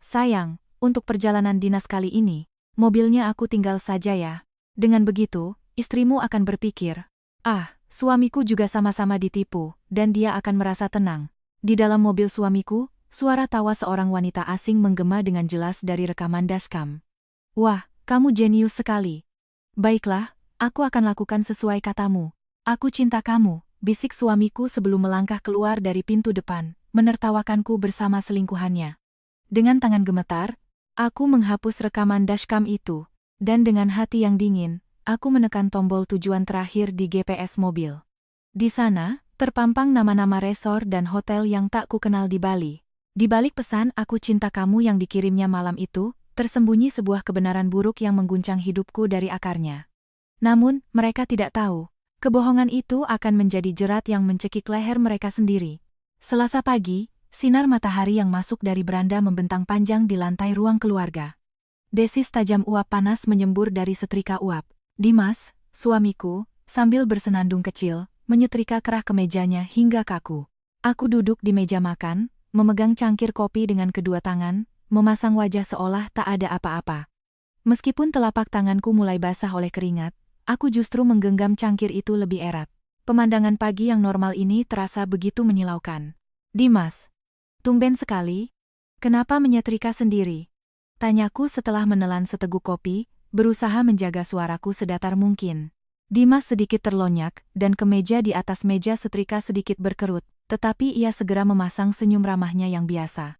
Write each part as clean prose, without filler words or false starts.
Sayang, untuk perjalanan dinas kali ini, mobilnya aku tinggal saja ya. Dengan begitu, istrimu akan berpikir, ah, suamiku juga sama-sama ditipu, dan dia akan merasa tenang. Di dalam mobil suamiku, suara tawa seorang wanita asing menggema dengan jelas dari rekaman dashcam. Wah, kamu jenius sekali. Baiklah, aku akan lakukan sesuai katamu. Aku cinta kamu, bisik suamiku sebelum melangkah keluar dari pintu depan, menertawakanku bersama selingkuhannya. Dengan tangan gemetar, aku menghapus rekaman dashcam itu, dan dengan hati yang dingin, aku menekan tombol tujuan terakhir di GPS mobil. Di sana, terpampang nama-nama resor dan hotel yang tak kukenal di Bali. Di balik pesan "Aku cinta kamu" yang dikirimnya malam itu, tersembunyi sebuah kebenaran buruk yang mengguncang hidupku dari akarnya. Namun, mereka tidak tahu, kebohongan itu akan menjadi jerat yang mencekik leher mereka sendiri. Selasa pagi, sinar matahari yang masuk dari beranda membentang panjang di lantai ruang keluarga. Desis tajam uap panas menyembur dari setrika uap. Dimas, suamiku, sambil bersenandung kecil, menyetrika kerah kemejanya hingga kaku. Aku duduk di meja makan, memegang cangkir kopi dengan kedua tangan, memasang wajah seolah tak ada apa-apa. Meskipun telapak tanganku mulai basah oleh keringat, aku justru menggenggam cangkir itu lebih erat. Pemandangan pagi yang normal ini terasa begitu menyilaukan. Dimas, tumben sekali. Kenapa menyetrika sendiri? Tanyaku setelah menelan seteguk kopi, berusaha menjaga suaraku sedatar mungkin. Dimas sedikit terlonyak, dan kemeja di atas meja setrika sedikit berkerut, tetapi ia segera memasang senyum ramahnya yang biasa.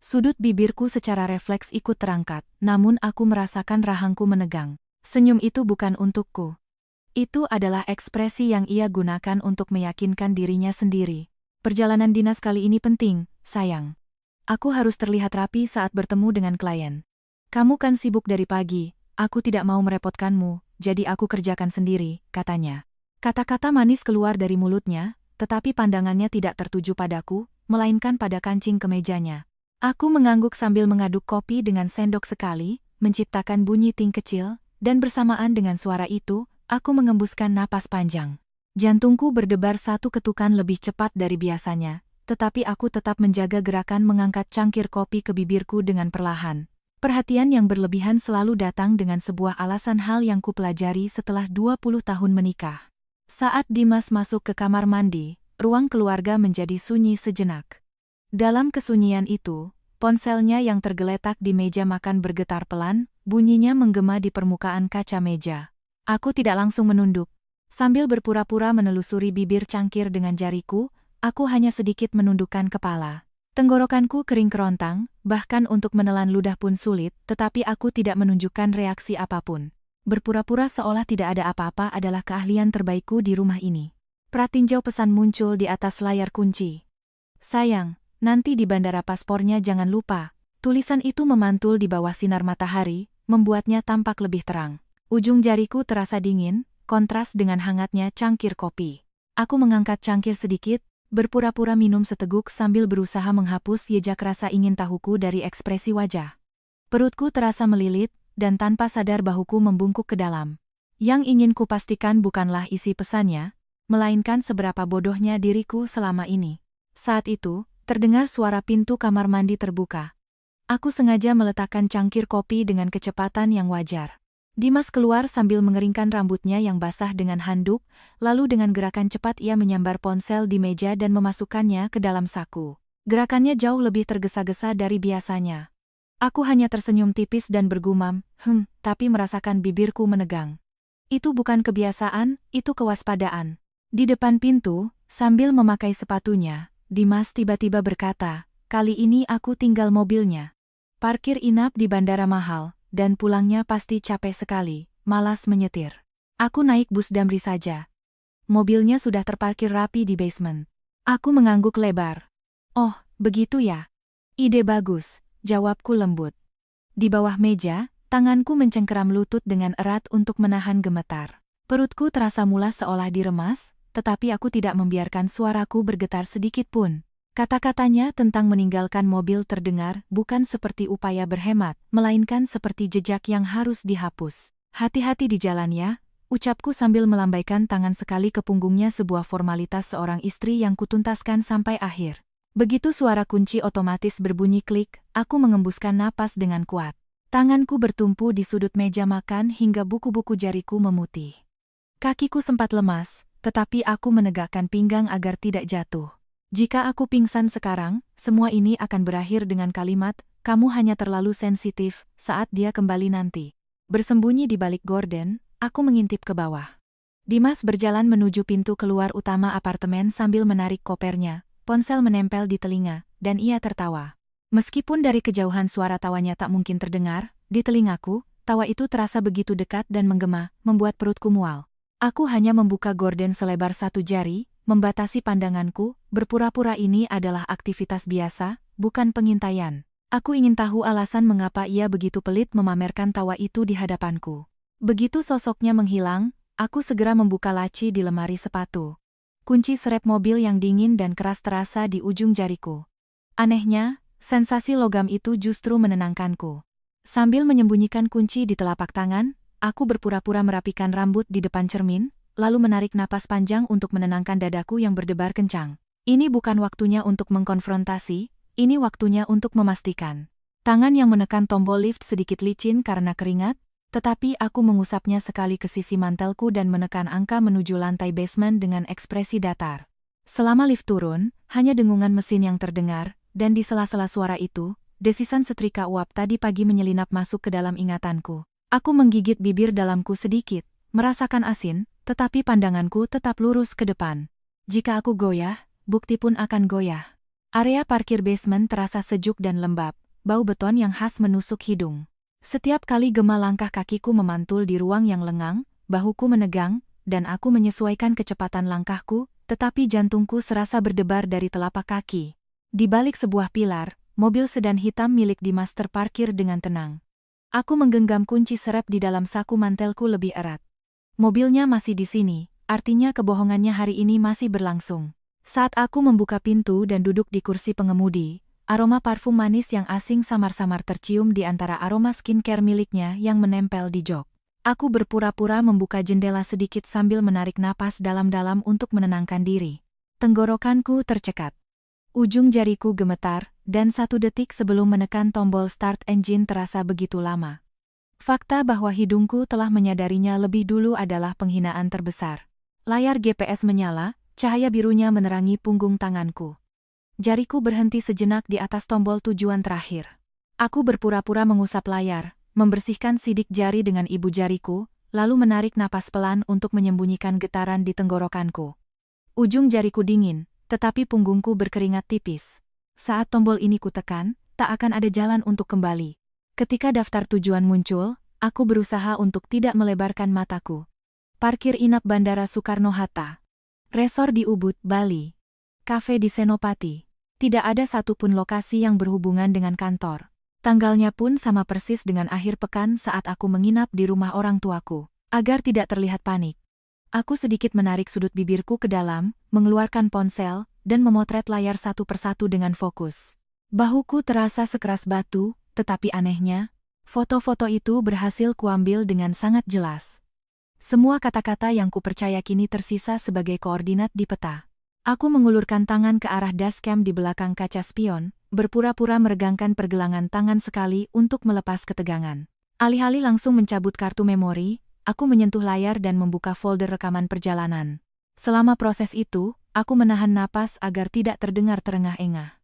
Sudut bibirku secara refleks ikut terangkat, namun aku merasakan rahangku menegang. Senyum itu bukan untukku. Itu adalah ekspresi yang ia gunakan untuk meyakinkan dirinya sendiri. Perjalanan dinas kali ini penting, sayang. Aku harus terlihat rapi saat bertemu dengan klien. Kamu kan sibuk dari pagi, aku tidak mau merepotkanmu, jadi aku kerjakan sendiri, katanya. Kata-kata manis keluar dari mulutnya, tetapi pandangannya tidak tertuju padaku, melainkan pada kancing kemejanya. Aku mengangguk sambil mengaduk kopi dengan sendok sekali, menciptakan bunyi ting kecil, dan bersamaan dengan suara itu, aku mengembuskan napas panjang. Jantungku berdebar satu ketukan lebih cepat dari biasanya, tetapi aku tetap menjaga gerakan mengangkat cangkir kopi ke bibirku dengan perlahan. Perhatian yang berlebihan selalu datang dengan sebuah alasan, hal yang kupelajari setelah 20 tahun menikah. Saat Dimas masuk ke kamar mandi, ruang keluarga menjadi sunyi sejenak. Dalam kesunyian itu, ponselnya yang tergeletak di meja makan bergetar pelan, bunyinya menggema di permukaan kaca meja. Aku tidak langsung menunduk. Sambil berpura-pura menelusuri bibir cangkir dengan jariku, aku hanya sedikit menundukkan kepala. Tenggorokanku kering kerontang, bahkan untuk menelan ludah pun sulit, tetapi aku tidak menunjukkan reaksi apapun. Berpura-pura seolah tidak ada apa-apa adalah keahlian terbaikku di rumah ini. Pratinjau pesan muncul di atas layar kunci. Sayang, nanti di bandara paspornya jangan lupa. Tulisan itu memantul di bawah sinar matahari, membuatnya tampak lebih terang. Ujung jariku terasa dingin, kontras dengan hangatnya cangkir kopi. Aku mengangkat cangkir sedikit, berpura-pura minum seteguk sambil berusaha menghapus jejak rasa ingin tahuku dari ekspresi wajah. Perutku terasa melilit, dan tanpa sadar bahuku membungkuk ke dalam. Yang ingin kupastikan bukanlah isi pesannya, melainkan seberapa bodohnya diriku selama ini. Saat itu, terdengar suara pintu kamar mandi terbuka. Aku sengaja meletakkan cangkir kopi dengan kecepatan yang wajar. Dimas keluar sambil mengeringkan rambutnya yang basah dengan handuk, lalu dengan gerakan cepat ia menyambar ponsel di meja dan memasukkannya ke dalam saku. Gerakannya jauh lebih tergesa-gesa dari biasanya. Aku hanya tersenyum tipis dan bergumam, tapi merasakan bibirku menegang. Itu bukan kebiasaan, itu kewaspadaan. Di depan pintu, sambil memakai sepatunya, Dimas tiba-tiba berkata, kali ini aku tinggal mobilnya. Parkir inap di bandara mahal, dan pulangnya pasti capek sekali, malas menyetir. Aku naik bus Damri saja. Mobilnya sudah terparkir rapi di basement. Aku mengangguk lebar. Oh, begitu ya. Ide bagus, jawabku lembut. Di bawah meja, tanganku mencengkeram lutut dengan erat untuk menahan gemetar. Perutku terasa mulas seolah diremas, tetapi aku tidak membiarkan suaraku bergetar sedikit pun. Kata-katanya tentang meninggalkan mobil terdengar bukan seperti upaya berhemat, melainkan seperti jejak yang harus dihapus. Hati-hati di jalan ya, ucapku sambil melambaikan tangan sekali ke punggungnya, sebuah formalitas seorang istri yang kutuntaskan sampai akhir. Begitu suara kunci otomatis berbunyi klik, aku mengembuskan napas dengan kuat. Tanganku bertumpu di sudut meja makan hingga buku-buku jariku memutih. Kakiku sempat lemas, tetapi aku menegakkan pinggang agar tidak jatuh. Jika aku pingsan sekarang, semua ini akan berakhir dengan kalimat, "Kamu hanya terlalu sensitif," saat dia kembali nanti. Bersembunyi di balik gorden, aku mengintip ke bawah. Dimas berjalan menuju pintu keluar utama apartemen sambil menarik kopernya, ponsel menempel di telinga, dan ia tertawa. Meskipun dari kejauhan suara tawanya tak mungkin terdengar, di telingaku, tawa itu terasa begitu dekat dan menggema, membuat perutku mual. Aku hanya membuka gorden selebar 1 jari, membatasi pandanganku, berpura-pura ini adalah aktivitas biasa, bukan pengintaian. Aku ingin tahu alasan mengapa ia begitu pelit memamerkan tawa itu di hadapanku. Begitu sosoknya menghilang, aku segera membuka laci di lemari sepatu. Kunci serep mobil yang dingin dan keras terasa di ujung jariku. Anehnya, sensasi logam itu justru menenangkanku. Sambil menyembunyikan kunci di telapak tangan, aku berpura-pura merapikan rambut di depan cermin, lalu menarik napas panjang untuk menenangkan dadaku yang berdebar kencang. Ini bukan waktunya untuk mengkonfrontasi, ini waktunya untuk memastikan. Tangan yang menekan tombol lift sedikit licin karena keringat, tetapi aku mengusapnya sekali ke sisi mantelku dan menekan angka menuju lantai basement dengan ekspresi datar. Selama lift turun, hanya dengungan mesin yang terdengar, dan di sela-sela suara itu, desisan setrika uap tadi pagi menyelinap masuk ke dalam ingatanku. Aku menggigit bibir dalamku sedikit, merasakan asin, tetapi pandanganku tetap lurus ke depan. Jika aku goyah, bukti pun akan goyah. Area parkir basement terasa sejuk dan lembab, bau beton yang khas menusuk hidung. Setiap kali gema langkah kakiku memantul di ruang yang lengang, bahuku menegang, dan aku menyesuaikan kecepatan langkahku, tetapi jantungku serasa berdebar dari telapak kaki. Di balik sebuah pilar, mobil sedan hitam milik Dimas terparkir dengan tenang. Aku menggenggam kunci serep di dalam saku mantelku lebih erat. Mobilnya masih di sini, artinya kebohongannya hari ini masih berlangsung. Saat aku membuka pintu dan duduk di kursi pengemudi, aroma parfum manis yang asing samar-samar tercium di antara aroma skincare miliknya yang menempel di jok. Aku berpura-pura membuka jendela sedikit sambil menarik napas dalam-dalam untuk menenangkan diri. Tenggorokanku tercekat. Ujung jariku gemetar, dan 1 detik sebelum menekan tombol start engine terasa begitu lama. Fakta bahwa hidungku telah menyadarinya lebih dulu adalah penghinaan terbesar. Layar GPS menyala, cahaya birunya menerangi punggung tanganku. Jariku berhenti sejenak di atas tombol tujuan terakhir. Aku berpura-pura mengusap layar, membersihkan sidik jari dengan ibu jariku, lalu menarik napas pelan untuk menyembunyikan getaran di tenggorokanku. Ujung jariku dingin, tetapi punggungku berkeringat tipis. Saat tombol ini kutekan, tak akan ada jalan untuk kembali. Ketika daftar tujuan muncul, aku berusaha untuk tidak melebarkan mataku. Parkir inap Bandara Soekarno-Hatta. Resor di Ubud, Bali. Kafe di Senopati. Tidak ada satupun lokasi yang berhubungan dengan kantor. Tanggalnya pun sama persis dengan akhir pekan saat aku menginap di rumah orang tuaku. Agar tidak terlihat panik, aku sedikit menarik sudut bibirku ke dalam, mengeluarkan ponsel, dan memotret layar satu persatu dengan fokus. Bahuku terasa sekeras batu, tetapi anehnya, foto-foto itu berhasil kuambil dengan sangat jelas. Semua kata-kata yang kupercaya kini tersisa sebagai koordinat di peta. Aku mengulurkan tangan ke arah dashcam di belakang kaca spion, berpura-pura meregangkan pergelangan tangan sekali untuk melepas ketegangan. Alih-alih langsung mencabut kartu memori, aku menyentuh layar dan membuka folder rekaman perjalanan. Selama proses itu, aku menahan napas agar tidak terdengar terengah-engah.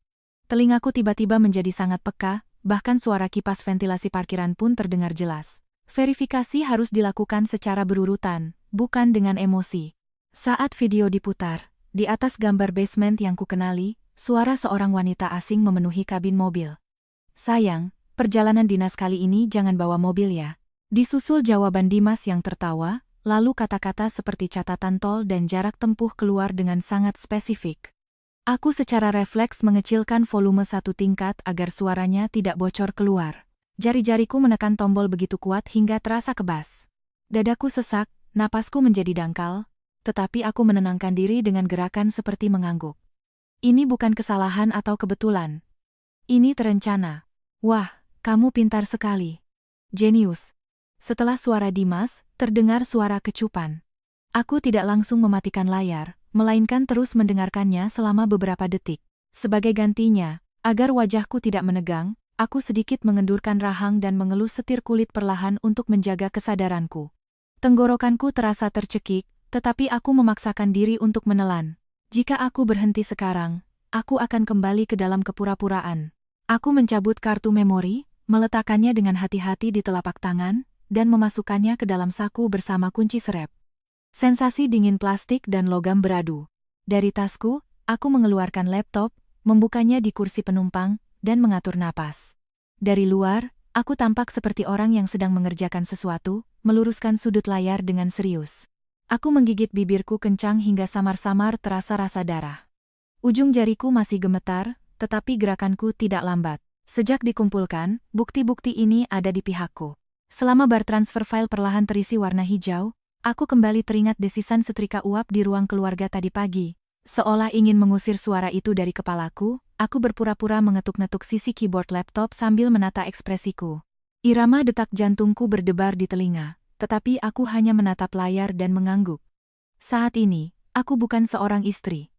Telingaku tiba-tiba menjadi sangat peka, bahkan suara kipas ventilasi parkiran pun terdengar jelas. Verifikasi harus dilakukan secara berurutan, bukan dengan emosi. Saat video diputar, di atas gambar basement yang kukenali, suara seorang wanita asing memenuhi kabin mobil. "Sayang, perjalanan dinas kali ini jangan bawa mobil ya." Disusul jawaban Dimas yang tertawa, lalu kata-kata seperti catatan tol dan jarak tempuh keluar dengan sangat spesifik. Aku secara refleks mengecilkan volume 1 tingkat agar suaranya tidak bocor keluar. Jari-jariku menekan tombol begitu kuat hingga terasa kebas. Dadaku sesak, napasku menjadi dangkal, tetapi aku menenangkan diri dengan gerakan seperti mengangguk. Ini bukan kesalahan atau kebetulan. Ini terencana. Wah, kamu pintar sekali. Jenius. Setelah suara Dimas, terdengar suara kecupan. Aku tidak langsung mematikan layar, melainkan terus mendengarkannya selama beberapa detik. Sebagai gantinya, agar wajahku tidak menegang, aku sedikit mengendurkan rahang dan mengelus setir kulit perlahan untuk menjaga kesadaranku. Tenggorokanku terasa tercekik, tetapi aku memaksakan diri untuk menelan. Jika aku berhenti sekarang, aku akan kembali ke dalam kepura-puraan. Aku mencabut kartu memori, meletakkannya dengan hati-hati di telapak tangan, dan memasukkannya ke dalam saku bersama kunci serep. Sensasi dingin plastik dan logam beradu. Dari tasku, aku mengeluarkan laptop, membukanya di kursi penumpang, dan mengatur napas. Dari luar, aku tampak seperti orang yang sedang mengerjakan sesuatu, meluruskan sudut layar dengan serius. Aku menggigit bibirku kencang hingga samar-samar terasa rasa darah. Ujung jariku masih gemetar, tetapi gerakanku tidak lambat. Sejak dikumpulkan, bukti-bukti ini ada di pihakku. Selama bar transfer file perlahan terisi warna hijau, aku kembali teringat desisan setrika uap di ruang keluarga tadi pagi. Seolah ingin mengusir suara itu dari kepalaku, aku berpura-pura mengetuk-netuk sisi keyboard laptop sambil menata ekspresiku. Irama detak jantungku berdebar di telinga, tetapi aku hanya menatap layar dan mengangguk. Saat ini, aku bukan seorang istri.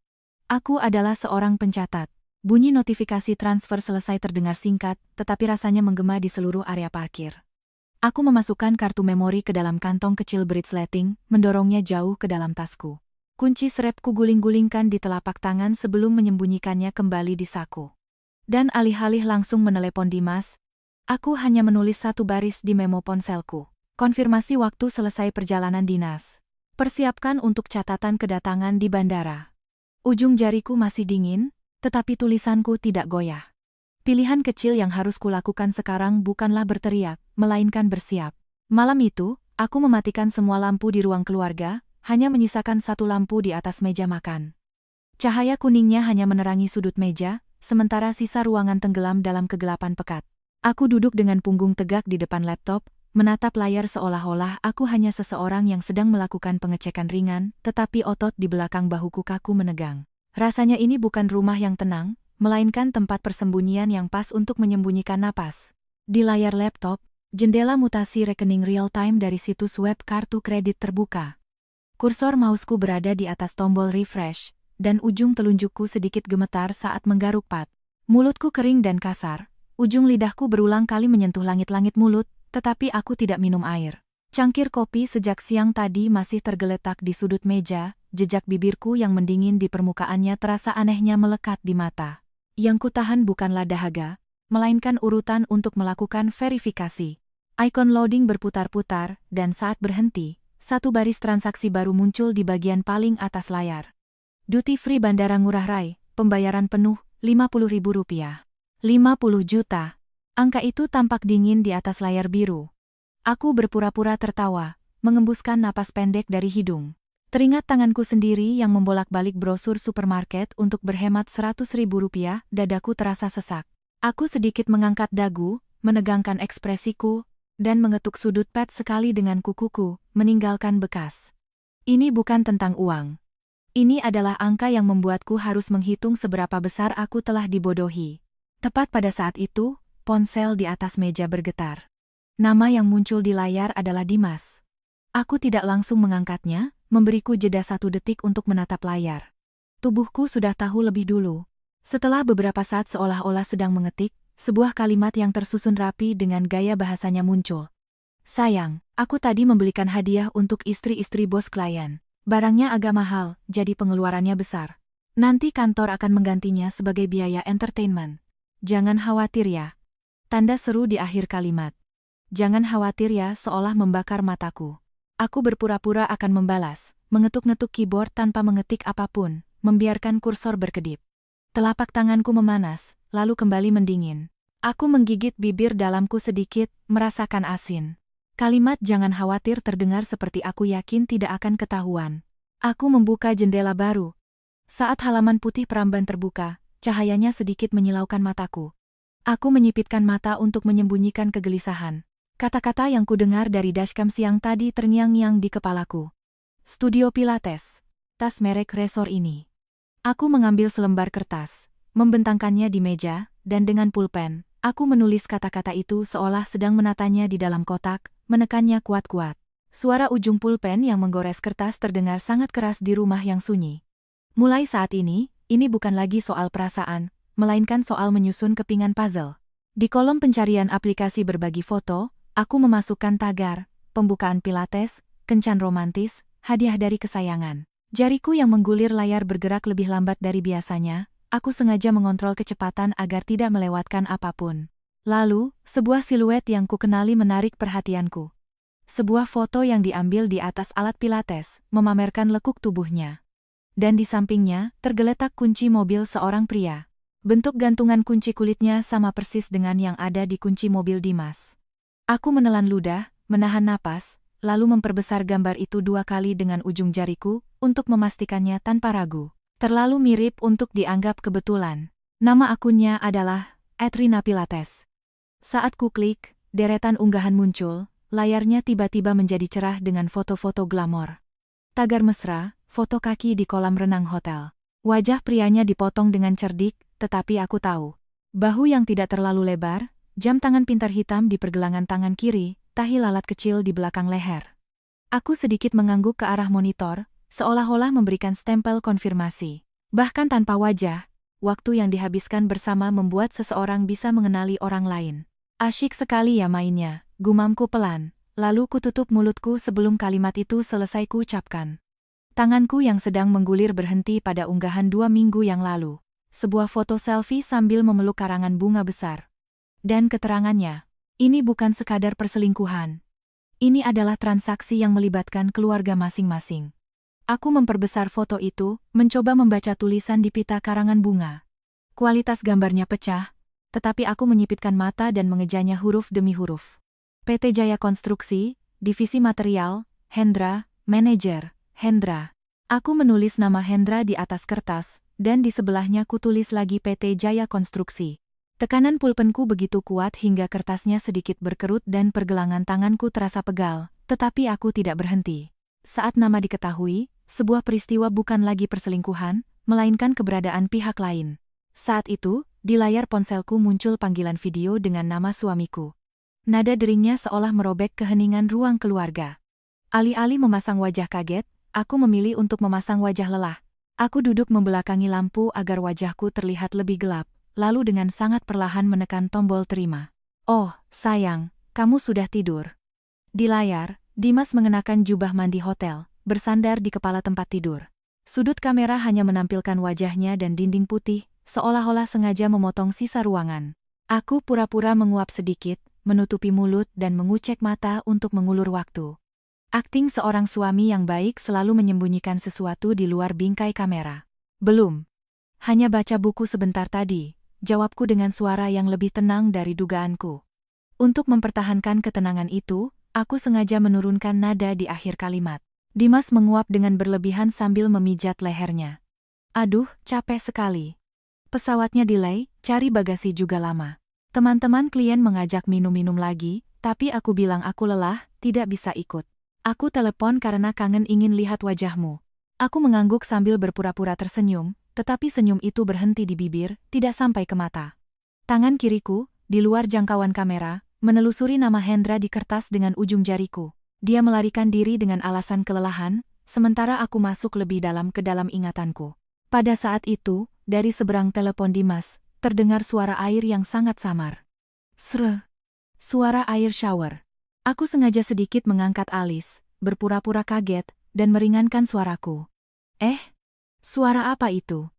Aku adalah seorang pencatat. Bunyi notifikasi transfer selesai terdengar singkat, tetapi rasanya menggema di seluruh area parkir. Aku memasukkan kartu memori ke dalam kantong kecil bridgesleting, mendorongnya jauh ke dalam tasku. Kunci serepku guling-gulingkan di telapak tangan sebelum menyembunyikannya kembali di saku. Dan alih-alih langsung menelepon Dimas, aku hanya menulis satu baris di memo ponselku. Konfirmasi waktu selesai perjalanan dinas. Persiapkan untuk catatan kedatangan di bandara. Ujung jariku masih dingin, tetapi tulisanku tidak goyah. Pilihan kecil yang harus kulakukan sekarang bukanlah berteriak, melainkan bersiap. Malam itu, aku mematikan semua lampu di ruang keluarga, hanya menyisakan satu lampu di atas meja makan. Cahaya kuningnya hanya menerangi sudut meja, sementara sisa ruangan tenggelam dalam kegelapan pekat. Aku duduk dengan punggung tegak di depan laptop, menatap layar seolah-olah aku hanya seseorang yang sedang melakukan pengecekan ringan, tetapi otot di belakang bahuku kaku menegang. Rasanya ini bukan rumah yang tenang, melainkan tempat persembunyian yang pas untuk menyembunyikan napas. Di layar laptop, jendela mutasi rekening real-time dari situs web kartu kredit terbuka. Kursor mouseku berada di atas tombol refresh, dan ujung telunjukku sedikit gemetar saat menggaruk pad. Mulutku kering dan kasar, ujung lidahku berulang kali menyentuh langit-langit mulut, tetapi aku tidak minum air. Cangkir kopi sejak siang tadi masih tergeletak di sudut meja, jejak bibirku yang mendingin di permukaannya terasa anehnya melekat di mata. Yang kutahan bukanlah dahaga, melainkan urutan untuk melakukan verifikasi. Ikon loading berputar-putar, dan saat berhenti, satu baris transaksi baru muncul di bagian paling atas layar. Duty free Bandara Ngurah Rai, pembayaran penuh, Rp50.000. 50 juta. Angka itu tampak dingin di atas layar biru. Aku berpura-pura tertawa, mengembuskan napas pendek dari hidung. Teringat tanganku sendiri yang membolak-balik brosur supermarket untuk berhemat Rp100.000, dadaku terasa sesak. Aku sedikit mengangkat dagu, menegangkan ekspresiku, dan mengetuk sudut pad sekali dengan kukuku, meninggalkan bekas. Ini bukan tentang uang. Ini adalah angka yang membuatku harus menghitung seberapa besar aku telah dibodohi. Tepat pada saat itu, ponsel di atas meja bergetar. Nama yang muncul di layar adalah Dimas. Aku tidak langsung mengangkatnya, memberiku jeda 1 detik untuk menatap layar. Tubuhku sudah tahu lebih dulu. Setelah beberapa saat seolah-olah sedang mengetik, sebuah kalimat yang tersusun rapi dengan gaya bahasanya muncul. Sayang, aku tadi membelikan hadiah untuk istri-istri bos klien. Barangnya agak mahal, jadi pengeluarannya besar. Nanti kantor akan menggantinya sebagai biaya entertainment. Jangan khawatir ya. Tanda seru di akhir kalimat. Jangan khawatir ya seolah membakar mataku. Aku berpura-pura akan membalas, mengetuk-netuk keyboard tanpa mengetik apapun, membiarkan kursor berkedip. Telapak tanganku memanas, lalu kembali mendingin. Aku menggigit bibir dalamku sedikit, merasakan asin. Kalimat jangan khawatir terdengar seperti aku yakin tidak akan ketahuan. Aku membuka jendela baru. Saat halaman putih peramban terbuka, cahayanya sedikit menyilaukan mataku. Aku menyipitkan mata untuk menyembunyikan kegelisahan. Kata-kata yang kudengar dari dashcam siang tadi terngiang-ngiang di kepalaku. Studio Pilates. Tas merek Resor ini. Aku mengambil selembar kertas, membentangkannya di meja, dan dengan pulpen, aku menulis kata-kata itu seolah sedang menatanya di dalam kotak, menekannya kuat-kuat. Suara ujung pulpen yang menggores kertas terdengar sangat keras di rumah yang sunyi. Mulai saat ini, ini bukan lagi soal perasaan, melainkan soal menyusun kepingan puzzle. Di kolom pencarian aplikasi berbagi foto, aku memasukkan tagar, pembukaan pilates, kencan romantis, hadiah dari kesayangan. Jariku yang menggulir layar bergerak lebih lambat dari biasanya, aku sengaja mengontrol kecepatan agar tidak melewatkan apapun. Lalu, sebuah siluet yang kukenali menarik perhatianku. Sebuah foto yang diambil di atas alat pilates, memamerkan lekuk tubuhnya. Dan di sampingnya, tergeletak kunci mobil seorang pria. Bentuk gantungan kunci kulitnya sama persis dengan yang ada di kunci mobil Dimas. Aku menelan ludah, menahan napas, lalu memperbesar gambar itu 2 kali dengan ujung jariku, untuk memastikannya tanpa ragu. Terlalu mirip untuk dianggap kebetulan. Nama akunnya adalah @Rina Pilates. Saat ku klik, deretan unggahan muncul, layarnya tiba-tiba menjadi cerah dengan foto-foto glamor. Tagar mesra, foto kaki di kolam renang hotel. Wajah prianya dipotong dengan cerdik, tetapi aku tahu. Bahu yang tidak terlalu lebar, jam tangan pintar hitam di pergelangan tangan kiri, tahi lalat kecil di belakang leher. Aku sedikit mengangguk ke arah monitor, seolah-olah memberikan stempel konfirmasi. Bahkan tanpa wajah, waktu yang dihabiskan bersama membuat seseorang bisa mengenali orang lain. Asyik sekali ya mainnya, gumamku pelan, lalu kututup mulutku sebelum kalimat itu selesai kuucapkan. Tanganku yang sedang menggulir berhenti pada unggahan 2 minggu yang lalu. Sebuah foto selfie sambil memeluk karangan bunga besar. Dan keterangannya, ini bukan sekadar perselingkuhan. Ini adalah transaksi yang melibatkan keluarga masing-masing. Aku memperbesar foto itu, mencoba membaca tulisan di pita karangan bunga. Kualitas gambarnya pecah, tetapi aku menyipitkan mata dan mengejanya huruf demi huruf. PT Jaya Konstruksi, Divisi Material, Hendra, Manajer, Hendra. Aku menulis nama Hendra di atas kertas, dan di sebelahnya kutulis lagi PT Jaya Konstruksi. Tekanan pulpenku begitu kuat hingga kertasnya sedikit berkerut dan pergelangan tanganku terasa pegal, tetapi aku tidak berhenti. Saat nama diketahui, sebuah peristiwa bukan lagi perselingkuhan, melainkan keberadaan pihak lain. Saat itu, di layar ponselku muncul panggilan video dengan nama suamiku. Nada deringnya seolah merobek keheningan ruang keluarga. Alih-alih memasang wajah kaget, aku memilih untuk memasang wajah lelah. Aku duduk membelakangi lampu agar wajahku terlihat lebih gelap, lalu dengan sangat perlahan menekan tombol terima. Oh, sayang, kamu sudah tidur. Di layar, Dimas mengenakan jubah mandi hotel, bersandar di kepala tempat tidur. Sudut kamera hanya menampilkan wajahnya dan dinding putih, seolah-olah sengaja memotong sisa ruangan. Aku pura-pura menguap sedikit, menutupi mulut dan mengucek mata untuk mengulur waktu. Akting seorang suami yang baik selalu menyembunyikan sesuatu di luar bingkai kamera. Belum. Hanya baca buku sebentar tadi, jawabku dengan suara yang lebih tenang dari dugaanku. Untuk mempertahankan ketenangan itu, aku sengaja menurunkan nada di akhir kalimat. Dimas menguap dengan berlebihan sambil memijat lehernya. Aduh, capek sekali. Pesawatnya delay, cari bagasi juga lama. Teman-teman klien mengajak minum-minum lagi, tapi aku bilang aku lelah, tidak bisa ikut. Aku telepon karena kangen ingin lihat wajahmu. Aku mengangguk sambil berpura-pura tersenyum, tetapi senyum itu berhenti di bibir, tidak sampai ke mata. Tangan kiriku, di luar jangkauan kamera, menelusuri nama Hendra di kertas dengan ujung jariku. Dia melarikan diri dengan alasan kelelahan, sementara aku masuk lebih dalam ke dalam ingatanku. Pada saat itu, dari seberang telepon Dimas, terdengar suara air yang sangat samar. Sre. Suara air shower. Aku sengaja sedikit mengangkat alis, berpura-pura kaget, dan meringankan suaraku. Suara apa itu?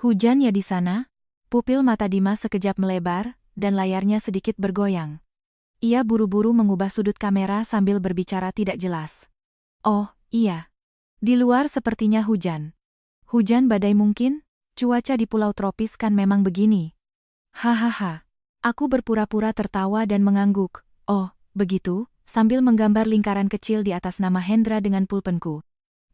Hujan ya di sana? Pupil mata Dimas sekejap melebar, dan layarnya sedikit bergoyang. Ia buru-buru mengubah sudut kamera sambil berbicara tidak jelas. Oh, iya. Di luar sepertinya hujan. Hujan badai mungkin? Cuaca di pulau tropis kan memang begini. Hahaha. Aku berpura-pura tertawa dan mengangguk. Oh, begitu, sambil menggambar lingkaran kecil di atas nama Hendra dengan pulpenku.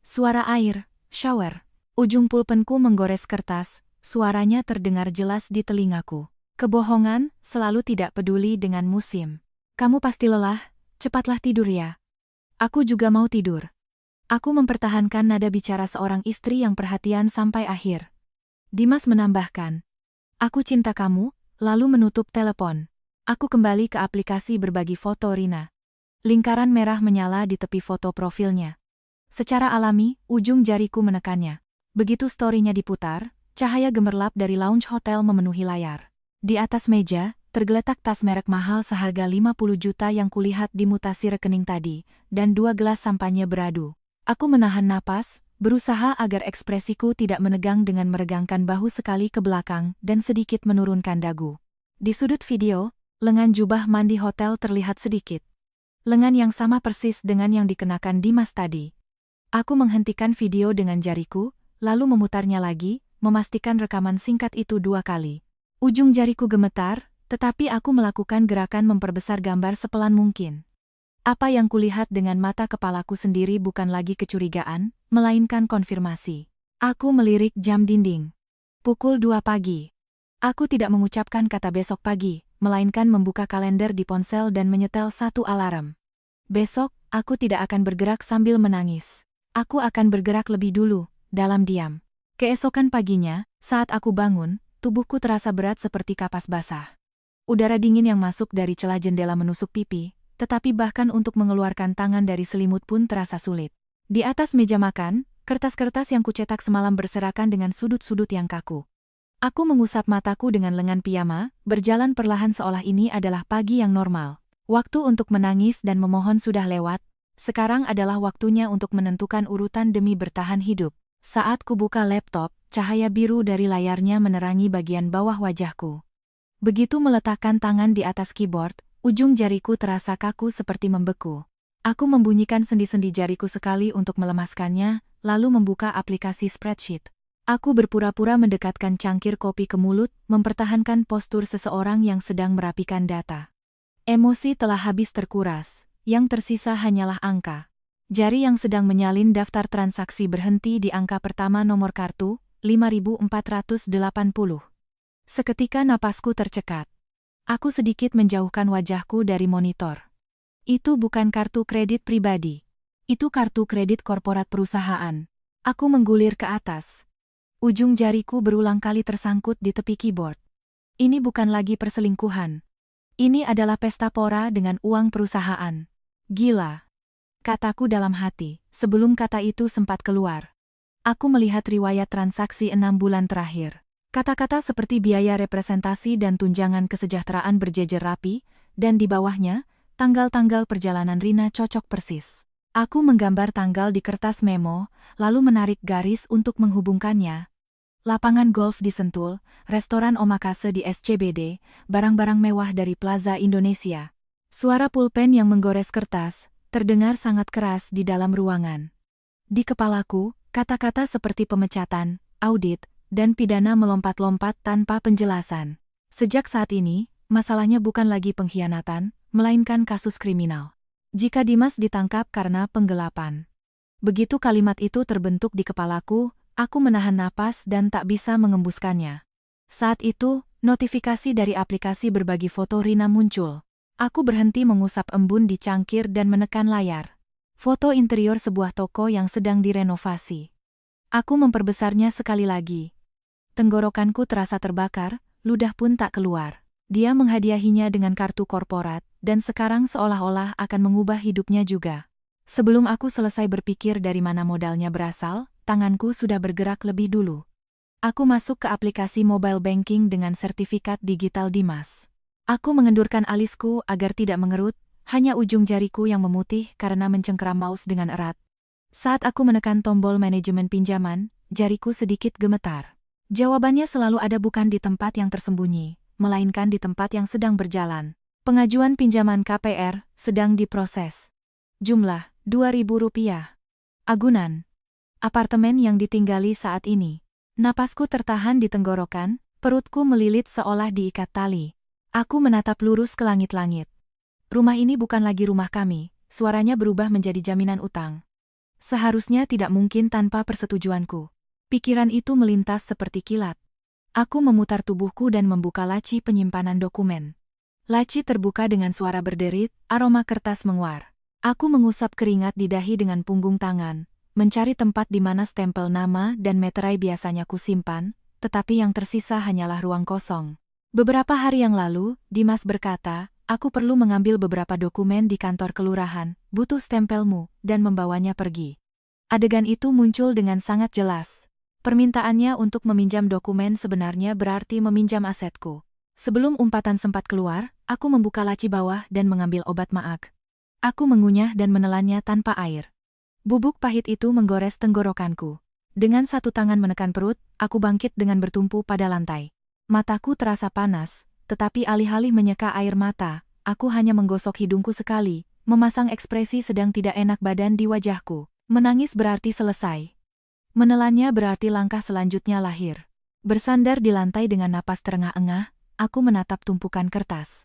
Suara air, shower. Ujung pulpenku menggores kertas, suaranya terdengar jelas di telingaku. Kebohongan, selalu tidak peduli dengan musim. Kamu pasti lelah, cepatlah tidur ya. Aku juga mau tidur. Aku mempertahankan nada bicara seorang istri yang perhatian sampai akhir. Dimas menambahkan, aku cinta kamu, lalu menutup telepon. Aku kembali ke aplikasi berbagi foto Rina. Lingkaran merah menyala di tepi foto profilnya. Secara alami, ujung jariku menekannya. Begitu story-nya diputar, Cahaya gemerlap dari lounge hotel memenuhi layar. Di atas meja, tergeletak tas merek mahal seharga 50 juta yang kulihat di mutasi rekening tadi, dan 2 gelas sampanye beradu. Aku menahan napas, berusaha agar ekspresiku tidak menegang dengan meregangkan bahu sekali ke belakang dan sedikit menurunkan dagu. Di sudut video, lengan jubah mandi hotel terlihat sedikit. Lengan yang sama persis dengan yang dikenakan Dimas tadi. Aku menghentikan video dengan jariku, lalu memutarnya lagi, memastikan rekaman singkat itu 2 kali. Ujung jariku gemetar, tetapi aku melakukan gerakan memperbesar gambar sepelan mungkin. Apa yang kulihat dengan mata kepalaku sendiri bukan lagi kecurigaan, melainkan konfirmasi. Aku melirik jam dinding. Pukul 2 pagi. Aku tidak mengucapkan kata besok pagi, melainkan membuka kalender di ponsel dan menyetel 1 alarm. Besok, aku tidak akan bergerak sambil menangis. Aku akan bergerak lebih dulu, dalam diam. Keesokan paginya, saat aku bangun, tubuhku terasa berat seperti kapas basah. Udara dingin yang masuk dari celah jendela menusuk pipi, tetapi bahkan untuk mengeluarkan tangan dari selimut pun terasa sulit. Di atas meja makan, kertas-kertas yang kucetak semalam berserakan dengan sudut-sudut yang kaku. Aku mengusap mataku dengan lengan piyama, berjalan perlahan seolah ini adalah pagi yang normal. Waktu untuk menangis dan memohon sudah lewat, sekarang adalah waktunya untuk menentukan urutan demi bertahan hidup. Saat kubuka laptop, cahaya biru dari layarnya menerangi bagian bawah wajahku. Begitu meletakkan tangan di atas keyboard, ujung jariku terasa kaku seperti membeku. Aku membunyikan sendi-sendi jariku sekali untuk melemaskannya, lalu membuka aplikasi spreadsheet. Aku berpura-pura mendekatkan cangkir kopi ke mulut, mempertahankan postur seseorang yang sedang merapikan data. Emosi telah habis terkuras, yang tersisa hanyalah angka. Jari yang sedang menyalin daftar transaksi berhenti di angka pertama nomor kartu, 5.480. Seketika napasku tercekat. Aku sedikit menjauhkan wajahku dari monitor. Itu bukan kartu kredit pribadi. Itu kartu kredit korporat perusahaan. Aku menggulir ke atas. Ujung jariku berulang kali tersangkut di tepi keyboard. Ini bukan lagi perselingkuhan. Ini adalah pesta pora dengan uang perusahaan. Gila. Kataku dalam hati, sebelum kata itu sempat keluar. Aku melihat riwayat transaksi 6 bulan terakhir. Kata-kata seperti biaya representasi dan tunjangan kesejahteraan berjejer rapi, dan di bawahnya, tanggal-tanggal perjalanan Rina cocok persis. Aku menggambar tanggal di kertas memo, lalu menarik garis untuk menghubungkannya. Lapangan golf di Sentul, restoran omakase di SCBD, barang-barang mewah dari Plaza Indonesia. Suara pulpen yang menggores kertas, terdengar sangat keras di dalam ruangan. Di kepalaku, kata-kata seperti pemecatan, audit, dan pidana melompat-lompat tanpa penjelasan. Sejak saat ini, masalahnya bukan lagi pengkhianatan, melainkan kasus kriminal. Jika Dimas ditangkap karena penggelapan. Begitu kalimat itu terbentuk di kepalaku, aku menahan napas dan tak bisa mengembuskannya. Saat itu, notifikasi dari aplikasi berbagi foto Rina muncul. Aku berhenti mengusap embun di cangkir dan menekan layar. Foto interior sebuah toko yang sedang direnovasi. Aku memperbesarnya sekali lagi. Tenggorokanku terasa terbakar, ludah pun tak keluar. Dia menghadiahinya dengan kartu korporat, dan sekarang seolah-olah akan mengubah hidupnya juga. Sebelum aku selesai berpikir dari mana modalnya berasal, tanganku sudah bergerak lebih dulu. Aku masuk ke aplikasi mobile banking dengan sertifikat digital Dimas. Aku mengendurkan alisku agar tidak mengerut, hanya ujung jariku yang memutih karena mencengkeram mouse dengan erat. Saat aku menekan tombol manajemen pinjaman, jariku sedikit gemetar. Jawabannya selalu ada bukan di tempat yang tersembunyi, melainkan di tempat yang sedang berjalan. Pengajuan pinjaman KPR sedang diproses. Jumlah, Rp2.000. Agunan. Apartemen yang ditinggali saat ini. Napasku tertahan di tenggorokan, perutku melilit seolah diikat tali. Aku menatap lurus ke langit-langit. Rumah ini bukan lagi rumah kami, suaranya berubah menjadi jaminan utang. Seharusnya tidak mungkin tanpa persetujuanku. Pikiran itu melintas seperti kilat. Aku memutar tubuhku dan membuka laci penyimpanan dokumen. Laci terbuka dengan suara berderit, aroma kertas menguar. Aku mengusap keringat di dahi dengan punggung tangan, mencari tempat di mana stempel nama dan meterai biasanya kusimpan, tetapi yang tersisa hanyalah ruang kosong. Beberapa hari yang lalu, Dimas berkata, aku perlu mengambil beberapa dokumen di kantor kelurahan, butuh stempelmu, dan membawanya pergi. Adegan itu muncul dengan sangat jelas. Permintaannya untuk meminjam dokumen sebenarnya berarti meminjam asetku. Sebelum umpatan sempat keluar, aku membuka laci bawah dan mengambil obat maag. Aku mengunyah dan menelannya tanpa air. Bubuk pahit itu menggores tenggorokanku. Dengan satu tangan menekan perut, aku bangkit dengan bertumpu pada lantai. Mataku terasa panas, tetapi alih-alih menyeka air mata, aku hanya menggosok hidungku sekali, memasang ekspresi sedang tidak enak badan di wajahku. Menangis berarti selesai. Menelannya berarti langkah selanjutnya lahir. Bersandar di lantai dengan napas terengah-engah, aku menatap tumpukan kertas.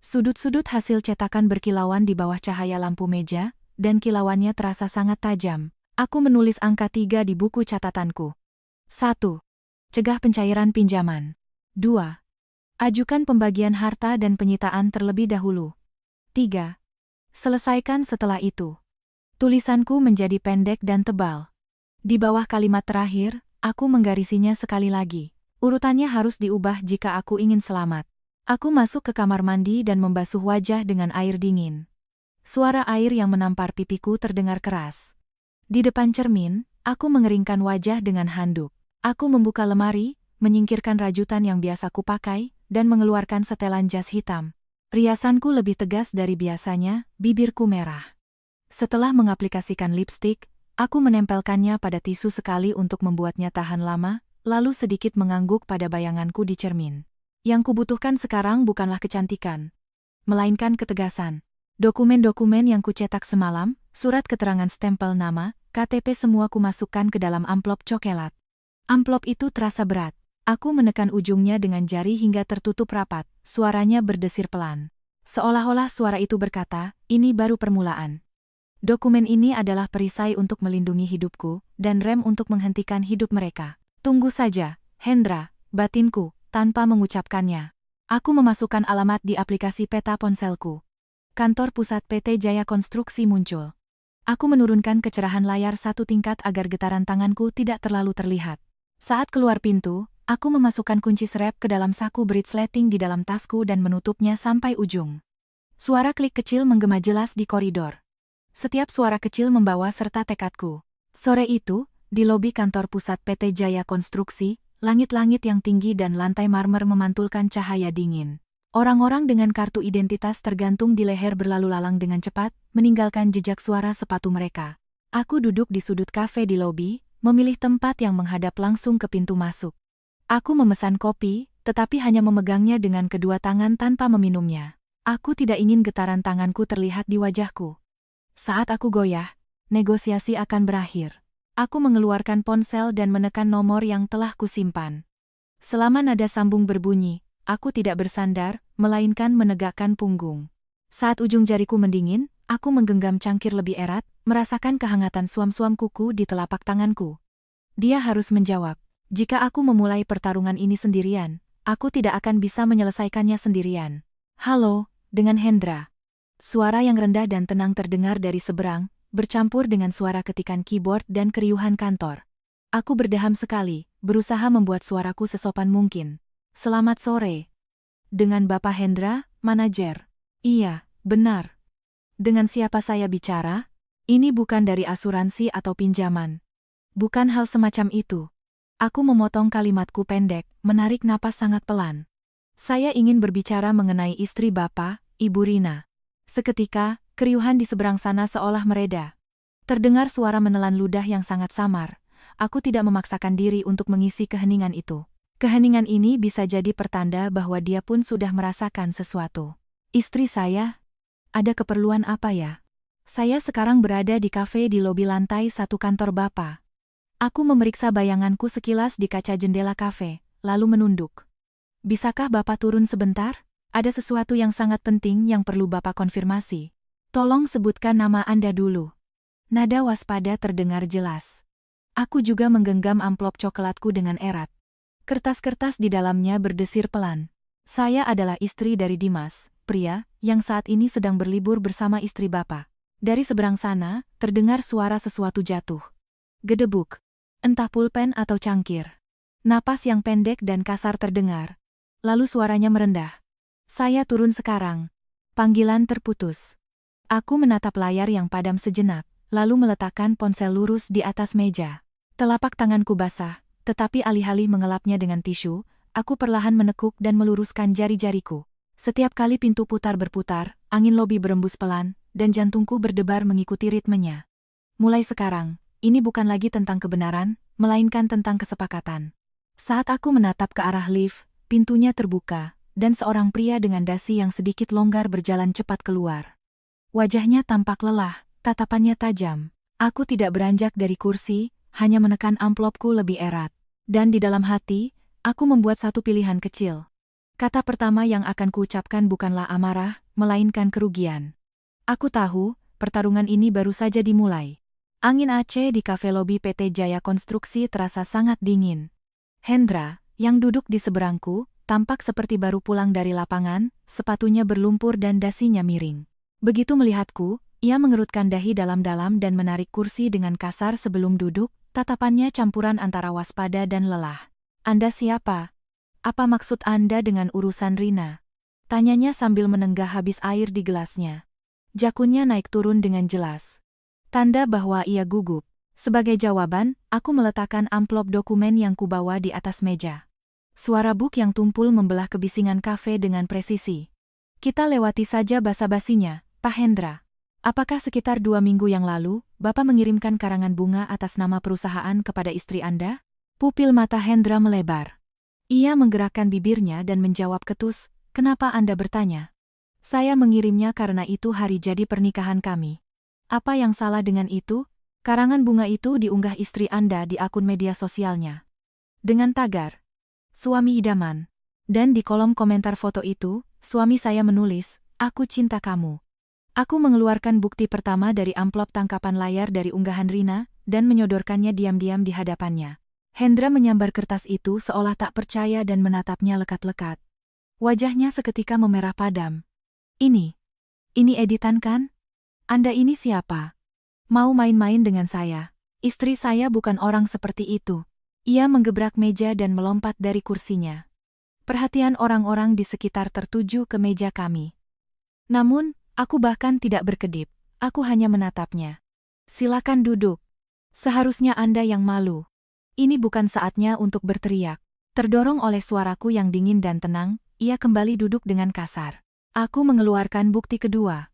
Sudut-sudut hasil cetakan berkilauan di bawah cahaya lampu meja, dan kilauannya terasa sangat tajam. Aku menulis angka 3 di buku catatanku. 1. Cegah pencairan pinjaman. 2. Ajukan pembagian harta dan penyitaan terlebih dahulu. 3. Selesaikan setelah itu. Tulisanku menjadi pendek dan tebal. Di bawah kalimat terakhir, aku menggarisinya sekali lagi. Urutannya harus diubah jika aku ingin selamat. Aku masuk ke kamar mandi dan membasuh wajah dengan air dingin. Suara air yang menampar pipiku terdengar keras. Di depan cermin, aku mengeringkan wajah dengan handuk. Aku membuka lemari, menyingkirkan rajutan yang biasa kupakai, dan mengeluarkan setelan jas hitam. Riasanku lebih tegas dari biasanya, bibirku merah. Setelah mengaplikasikan lipstik, aku menempelkannya pada tisu sekali untuk membuatnya tahan lama, lalu sedikit mengangguk pada bayanganku di cermin. Yang kubutuhkan sekarang bukanlah kecantikan, melainkan ketegasan. Dokumen-dokumen yang kucetak semalam, surat keterangan stempel nama, KTP semua kumasukkan ke dalam amplop coklat. Amplop itu terasa berat. Aku menekan ujungnya dengan jari hingga tertutup rapat, suaranya berdesir pelan. Seolah-olah suara itu berkata, ini baru permulaan. Dokumen ini adalah perisai untuk melindungi hidupku, dan rem untuk menghentikan hidup mereka. Tunggu saja, Hendra, batinku, tanpa mengucapkannya. Aku memasukkan alamat di aplikasi peta ponselku. Kantor pusat PT Jaya Konstruksi muncul. Aku menurunkan kecerahan layar satu tingkat agar getaran tanganku tidak terlalu terlihat. Saat keluar pintu, aku memasukkan kunci serep ke dalam saku bridgesleting di dalam tasku dan menutupnya sampai ujung. Suara klik kecil menggema jelas di koridor. Setiap suara kecil membawa serta tekadku. Sore itu, di lobi kantor pusat PT Jaya Konstruksi, langit-langit yang tinggi dan lantai marmer memantulkan cahaya dingin. Orang-orang dengan kartu identitas tergantung di leher berlalu lalang dengan cepat, meninggalkan jejak suara sepatu mereka. Aku duduk di sudut kafe di lobi, memilih tempat yang menghadap langsung ke pintu masuk. Aku memesan kopi, tetapi hanya memegangnya dengan kedua tangan tanpa meminumnya. Aku tidak ingin getaran tanganku terlihat di wajahku. Saat aku goyah, negosiasi akan berakhir. Aku mengeluarkan ponsel dan menekan nomor yang telah kusimpan. Selama nada sambung berbunyi, aku tidak bersandar, melainkan menegakkan punggung. Saat ujung jariku mendingin, aku menggenggam cangkir lebih erat, merasakan kehangatan suam-suam kuku di telapak tanganku. Dia harus menjawab. Jika aku memulai pertarungan ini sendirian, aku tidak akan bisa menyelesaikannya sendirian. Halo, dengan Hendra. Suara yang rendah dan tenang terdengar dari seberang, bercampur dengan suara ketikan keyboard dan keriuhan kantor. Aku berdeham sekali, berusaha membuat suaraku sesopan mungkin. Selamat sore. Dengan Bapak Hendra, manajer. Iya, benar. Dengan siapa saya bicara? Ini bukan dari asuransi atau pinjaman. Bukan hal semacam itu. Aku memotong kalimatku pendek, menarik napas sangat pelan. Saya ingin berbicara mengenai istri Bapak, Ibu Rina. Seketika, keriuhan di seberang sana seolah mereda. Terdengar suara menelan ludah yang sangat samar. Aku tidak memaksakan diri untuk mengisi keheningan itu. Keheningan ini bisa jadi pertanda bahwa dia pun sudah merasakan sesuatu. Istri saya? Ada keperluan apa ya? Saya sekarang berada di kafe di lobi lantai 1 kantor Bapak. Aku memeriksa bayanganku sekilas di kaca jendela kafe, lalu menunduk. Bisakah Bapak turun sebentar? Ada sesuatu yang sangat penting yang perlu Bapak konfirmasi. Tolong sebutkan nama Anda dulu. Nada waspada terdengar jelas. Aku juga menggenggam amplop coklatku dengan erat. Kertas-kertas di dalamnya berdesir pelan. Saya adalah istri dari Dimas, pria yang saat ini sedang berlibur bersama istri Bapak. Dari seberang sana, terdengar suara sesuatu jatuh. Gedebuk. Entah pulpen atau cangkir. Napas yang pendek dan kasar terdengar. Lalu suaranya merendah. Saya turun sekarang. Panggilan terputus. Aku menatap layar yang padam sejenak, lalu meletakkan ponsel lurus di atas meja. Telapak tanganku basah, Tetapi alih-alih mengelapnya dengan tisu, aku perlahan menekuk dan meluruskan jari-jariku. Setiap kali pintu putar berputar, angin lobi berembus pelan, dan jantungku berdebar mengikuti ritmenya. Mulai sekarang, ini bukan lagi tentang kebenaran, melainkan tentang kesepakatan. Saat aku menatap ke arah lift, pintunya terbuka, dan seorang pria dengan dasi yang sedikit longgar berjalan cepat keluar. Wajahnya tampak lelah, tatapannya tajam. Aku tidak beranjak dari kursi, hanya menekan amplopku lebih erat. Dan di dalam hati, aku membuat satu pilihan kecil. Kata pertama yang akan kuucapkan bukanlah amarah, melainkan kerugian. Aku tahu, pertarungan ini baru saja dimulai. Angin AC di kafe lobi PT Jaya Konstruksi terasa sangat dingin. Hendra, yang duduk di seberangku, tampak seperti baru pulang dari lapangan, sepatunya berlumpur dan dasinya miring. Begitu melihatku, ia mengerutkan dahi dalam-dalam dan menarik kursi dengan kasar sebelum duduk, tatapannya campuran antara waspada dan lelah. "Anda siapa? Apa maksud Anda dengan urusan Rina?" tanyanya sambil menenggah habis air di gelasnya. Jakunnya naik turun dengan jelas. Tanda bahwa ia gugup. Sebagai jawaban, aku meletakkan amplop dokumen yang kubawa di atas meja. Suara buk yang tumpul membelah kebisingan kafe dengan presisi. "Kita lewati saja basa-basinya, Pak Hendra. Apakah sekitar 2 minggu yang lalu, Bapak mengirimkan karangan bunga atas nama perusahaan kepada istri Anda?" Pupil mata Hendra melebar. Ia menggerakkan bibirnya dan menjawab ketus, "Kenapa Anda bertanya?" "Saya mengirimnya karena itu hari jadi pernikahan kami." "Apa yang salah dengan itu?" "Karangan bunga itu diunggah istri Anda di akun media sosialnya dengan tagar suami idaman. Dan di kolom komentar foto itu, suami saya menulis, 'Aku cinta kamu.'" Aku mengeluarkan bukti pertama dari amplop tangkapan layar dari unggahan Rina, dan menyodorkannya diam-diam di hadapannya. Hendra menyambar kertas itu seolah tak percaya dan menatapnya lekat-lekat. Wajahnya seketika memerah padam. Ini editan kan? Anda ini siapa? Mau main-main dengan saya? Istri saya bukan orang seperti itu." Ia menggebrak meja dan melompat dari kursinya. Perhatian orang-orang di sekitar tertuju ke meja kami. Namun, aku bahkan tidak berkedip, aku hanya menatapnya. "Silakan duduk. Seharusnya Anda yang malu. Ini bukan saatnya untuk berteriak." Terdorong oleh suaraku yang dingin dan tenang, ia kembali duduk dengan kasar. Aku mengeluarkan bukti kedua.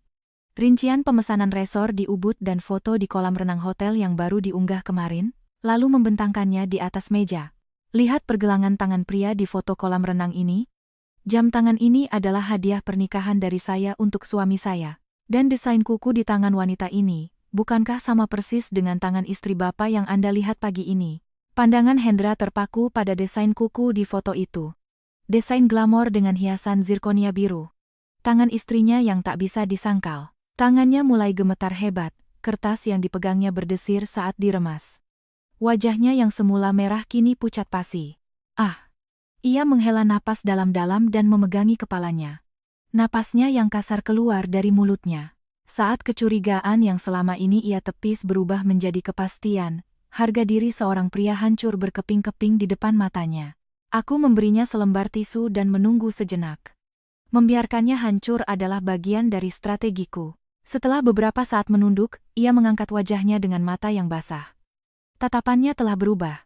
Rincian pemesanan resor di Ubud dan foto di kolam renang hotel yang baru diunggah kemarin, lalu membentangkannya di atas meja. "Lihat pergelangan tangan pria di foto kolam renang ini. Jam tangan ini adalah hadiah pernikahan dari saya untuk suami saya. Dan desain kuku di tangan wanita ini, bukankah sama persis dengan tangan istri Bapak yang Anda lihat pagi ini?" Pandangan Hendra terpaku pada desain kuku di foto itu. Desain glamor dengan hiasan zirkonia biru. Tangan istrinya yang tak bisa disangkal. Tangannya mulai gemetar hebat, kertas yang dipegangnya berdesir saat diremas. Wajahnya yang semula merah kini pucat pasi. "Ah!" Ia menghela napas dalam-dalam dan memegangi kepalanya. Napasnya yang kasar keluar dari mulutnya. Saat kecurigaan yang selama ini ia tepis berubah menjadi kepastian, harga diri seorang pria hancur berkeping-keping di depan matanya. Aku memberinya selembar tisu dan menunggu sejenak. Membiarkannya hancur adalah bagian dari strategiku. Setelah beberapa saat menunduk, ia mengangkat wajahnya dengan mata yang basah. Tatapannya telah berubah.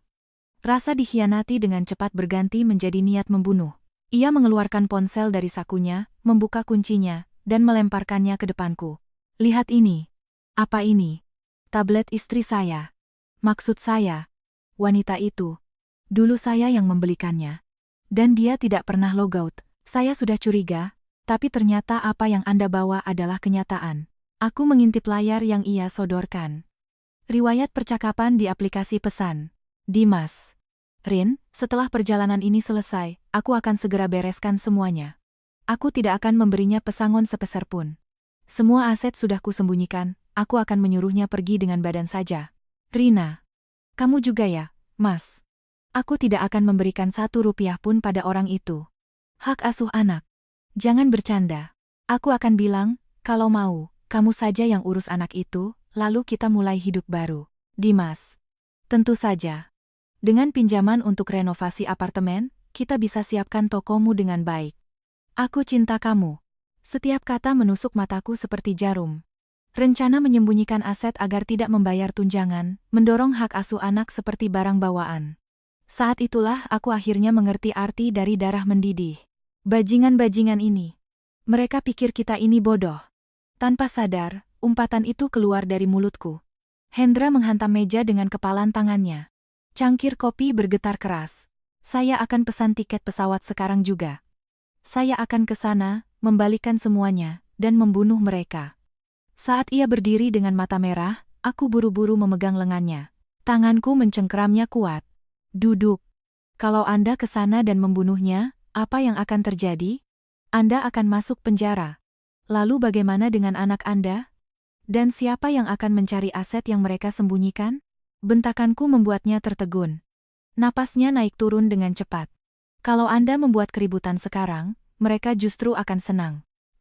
Rasa dikhianati dengan cepat berganti menjadi niat membunuh. Ia mengeluarkan ponsel dari sakunya, membuka kuncinya, dan melemparkannya ke depanku. "Lihat ini." "Apa ini?" "Tablet istri saya." "Maksud saya, wanita itu. Dulu saya yang membelikannya. Dan dia tidak pernah logout. Saya sudah curiga, tapi ternyata apa yang Anda bawa adalah kenyataan." Aku mengintip layar yang ia sodorkan. Riwayat percakapan di aplikasi pesan. "Dimas. Rin, setelah perjalanan ini selesai, aku akan segera bereskan semuanya. Aku tidak akan memberinya pesangon sepeser pun. Semua aset sudah kusembunyikan, aku akan menyuruhnya pergi dengan badan saja." "Rina. Kamu juga ya, Mas?" "Aku tidak akan memberikan 1 rupiah pun pada orang itu. Hak asuh anak. Jangan bercanda. Aku akan bilang, kalau mau, kamu saja yang urus anak itu, lalu kita mulai hidup baru." "Dimas. Tentu saja. Dengan pinjaman untuk renovasi apartemen, kita bisa siapkan tokomu dengan baik." "Aku cinta kamu." Setiap kata menusuk mataku seperti jarum. Rencana menyembunyikan aset agar tidak membayar tunjangan, mendorong hak asuh anak seperti barang bawaan. Saat itulah aku akhirnya mengerti arti dari darah mendidih. Bajingan-bajingan ini. Mereka pikir kita ini bodoh. Tanpa sadar, umpatan itu keluar dari mulutku. Hendra menghantam meja dengan kepalan tangannya. Cangkir kopi bergetar keras. Saya akan pesan tiket pesawat sekarang juga. Saya akan ke sana, membalikan semuanya, dan membunuh mereka. Saat ia berdiri dengan mata merah, aku buru-buru memegang lengannya. Tanganku mencengkeramnya kuat. Duduk. Kalau Anda ke sana dan membunuhnya, apa yang akan terjadi? Anda akan masuk penjara. Lalu bagaimana dengan anak Anda? Dan siapa yang akan mencari aset yang mereka sembunyikan? Bentakanku membuatnya tertegun. Napasnya naik turun dengan cepat. Kalau Anda membuat keributan sekarang, mereka justru akan senang.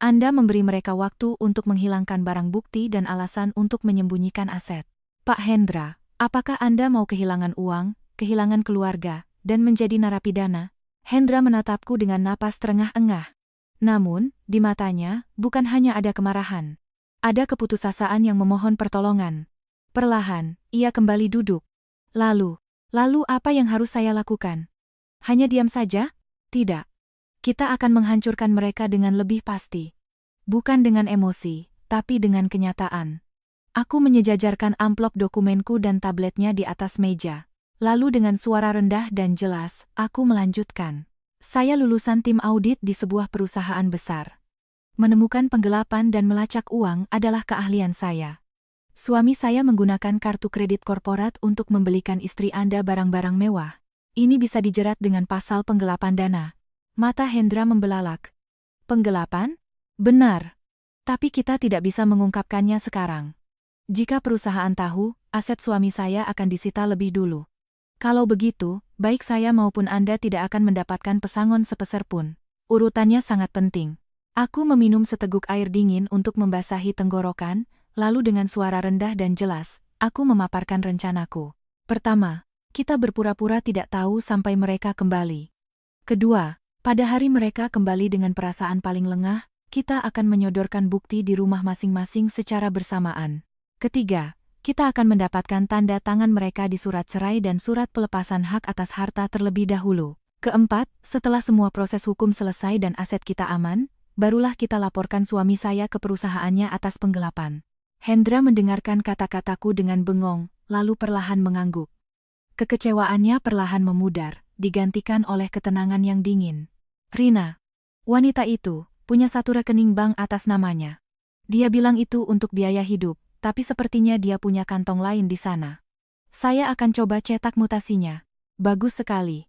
Anda memberi mereka waktu untuk menghilangkan barang bukti dan alasan untuk menyembunyikan aset. Pak Hendra, apakah Anda mau kehilangan uang, kehilangan keluarga, dan menjadi narapidana? Hendra menatapku dengan napas terengah-engah. Namun, di matanya, bukan hanya ada kemarahan. Ada keputusasaan yang memohon pertolongan. Perlahan, ia kembali duduk. Lalu apa yang harus saya lakukan? Hanya diam saja? Tidak. Kita akan menghancurkan mereka dengan lebih pasti. Bukan dengan emosi, tapi dengan kenyataan. Aku menyejajarkan amplop dokumenku dan tabletnya di atas meja. Lalu dengan suara rendah dan jelas, aku melanjutkan. Saya lulusan tim audit di sebuah perusahaan besar. Menemukan penggelapan dan melacak uang adalah keahlian saya. Suami saya menggunakan kartu kredit korporat untuk membelikan istri Anda barang-barang mewah. Ini bisa dijerat dengan pasal penggelapan dana. Mata Hendra membelalak. Penggelapan? Benar. Tapi kita tidak bisa mengungkapkannya sekarang. Jika perusahaan tahu, aset suami saya akan disita lebih dulu. Kalau begitu, baik saya maupun Anda tidak akan mendapatkan pesangon sepeser pun. Urutannya sangat penting. Aku meminum seteguk air dingin untuk membasahi tenggorokan, lalu dengan suara rendah dan jelas, aku memaparkan rencanaku. Pertama, kita berpura-pura tidak tahu sampai mereka kembali. Kedua, pada hari mereka kembali dengan perasaan paling lengah, kita akan menyodorkan bukti di rumah masing-masing secara bersamaan. Ketiga, kita akan mendapatkan tanda tangan mereka di surat cerai dan surat pelepasan hak atas harta terlebih dahulu. Keempat, setelah semua proses hukum selesai dan aset kita aman, barulah kita laporkan suami saya ke perusahaannya atas penggelapan. Hendra mendengarkan kata-kataku dengan bengong, lalu perlahan mengangguk. Kekecewaannya perlahan memudar, digantikan oleh ketenangan yang dingin. Rina. Wanita itu punya satu rekening bank atas namanya. Dia bilang itu untuk biaya hidup, tapi sepertinya dia punya kantong lain di sana. Saya akan coba cetak mutasinya. Bagus sekali.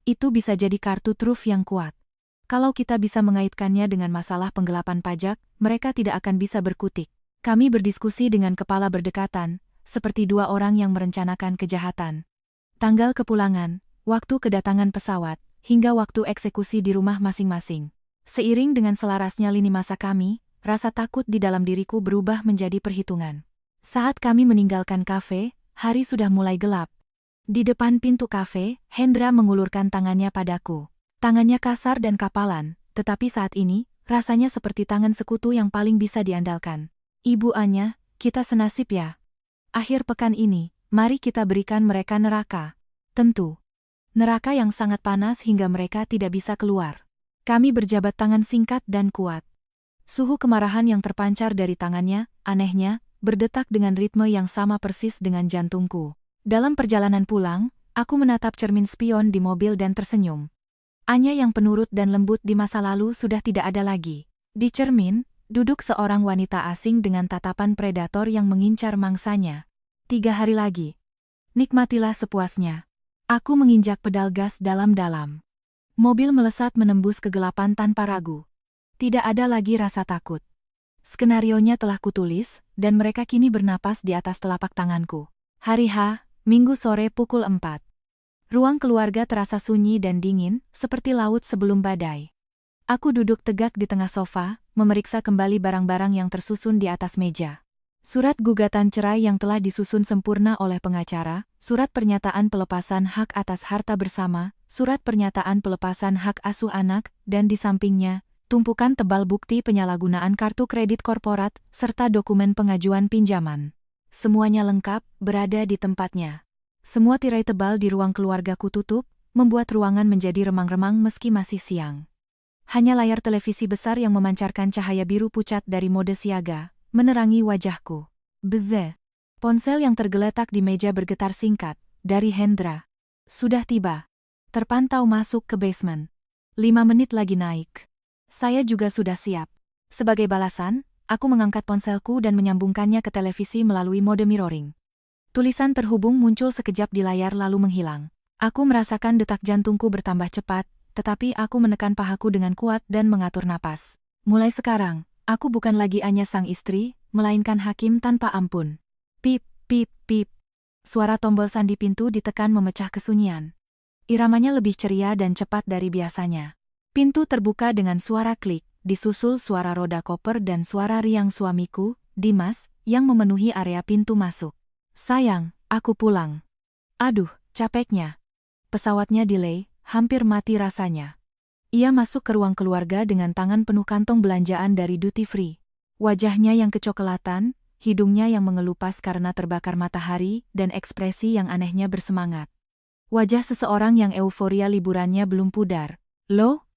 Itu bisa jadi kartu truf yang kuat. Kalau kita bisa mengaitkannya dengan masalah penggelapan pajak, mereka tidak akan bisa berkutik. Kami berdiskusi dengan kepala berdekatan, seperti dua orang yang merencanakan kejahatan. Tanggal kepulangan, waktu kedatangan pesawat, hingga waktu eksekusi di rumah masing-masing. Seiring dengan selarasnya lini masa kami, rasa takut di dalam diriku berubah menjadi perhitungan. Saat kami meninggalkan kafe, hari sudah mulai gelap. Di depan pintu kafe, Hendra mengulurkan tangannya padaku. Tangannya kasar dan kapalan, tetapi saat ini, rasanya seperti tangan sekutu yang paling bisa diandalkan. Ibu Anya, kita senasib ya. Akhir pekan ini, mari kita berikan mereka neraka. Tentu. Neraka yang sangat panas hingga mereka tidak bisa keluar. Kami berjabat tangan singkat dan kuat. Suhu kemarahan yang terpancar dari tangannya, anehnya, berdetak dengan ritme yang sama persis dengan jantungku. Dalam perjalanan pulang, aku menatap cermin spion di mobil dan tersenyum. Anya yang penurut dan lembut di masa lalu sudah tidak ada lagi. Di cermin, duduk seorang wanita asing dengan tatapan predator yang mengincar mangsanya. 3 hari lagi. Nikmatilah sepuasnya. Aku menginjak pedal gas dalam-dalam. Mobil melesat menembus kegelapan tanpa ragu. Tidak ada lagi rasa takut. Skenarionya telah kutulis, dan mereka kini bernapas di atas telapak tanganku. Hari H, Minggu sore pukul 4. Ruang keluarga terasa sunyi dan dingin, seperti laut sebelum badai. Aku duduk tegak di tengah sofa, memeriksa kembali barang-barang yang tersusun di atas meja. Surat gugatan cerai yang telah disusun sempurna oleh pengacara, surat pernyataan pelepasan hak atas harta bersama, surat pernyataan pelepasan hak asuh anak, dan di sampingnya, tumpukan tebal bukti penyalahgunaan kartu kredit korporat, serta dokumen pengajuan pinjaman. Semuanya lengkap, berada di tempatnya. Semua tirai tebal di ruang keluargaku tutup, membuat ruangan menjadi remang-remang meski masih siang. Hanya layar televisi besar yang memancarkan cahaya biru pucat dari mode siaga, menerangi wajahku. Beze. Ponsel yang tergeletak di meja bergetar singkat, dari Hendra. Sudah tiba. Terpantau masuk ke basement. 5 menit lagi naik. Saya juga sudah siap. Sebagai balasan, aku mengangkat ponselku dan menyambungkannya ke televisi melalui mode mirroring. Tulisan terhubung muncul sekejap di layar lalu menghilang. Aku merasakan detak jantungku bertambah cepat, tetapi aku menekan pahaku dengan kuat dan mengatur napas. Mulai sekarang, aku bukan lagi Anya sang istri, melainkan hakim tanpa ampun. Pip, pip, pip. Suara tombol sandi pintu ditekan memecah kesunyian. Iramanya lebih ceria dan cepat dari biasanya. Pintu terbuka dengan suara klik, disusul suara roda koper dan suara riang suamiku, Dimas, yang memenuhi area pintu masuk. Sayang, aku pulang. Aduh, capeknya. Pesawatnya delay, hampir mati rasanya. Ia masuk ke ruang keluarga dengan tangan penuh kantong belanjaan dari duty free. Wajahnya yang kecoklatan, hidungnya yang mengelupas karena terbakar matahari, dan ekspresi yang anehnya bersemangat. Wajah seseorang yang euforia liburannya belum pudar. Loh?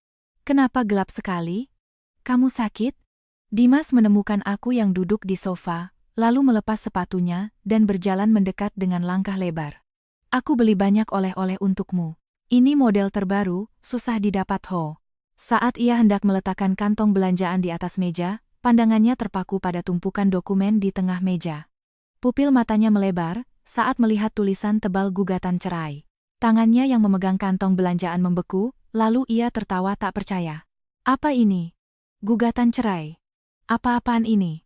Kenapa gelap sekali? Kamu sakit? Dimas menemukan aku yang duduk di sofa, lalu melepas sepatunya, dan berjalan mendekat dengan langkah lebar. Aku beli banyak oleh-oleh untukmu. Ini model terbaru, susah didapat ho. Saat ia hendak meletakkan kantong belanjaan di atas meja, pandangannya terpaku pada tumpukan dokumen di tengah meja. Pupil matanya melebar, saat melihat tulisan tebal gugatan cerai. Tangannya yang memegang kantong belanjaan membeku, lalu ia tertawa tak percaya. Apa ini? Gugatan cerai. Apa-apaan ini?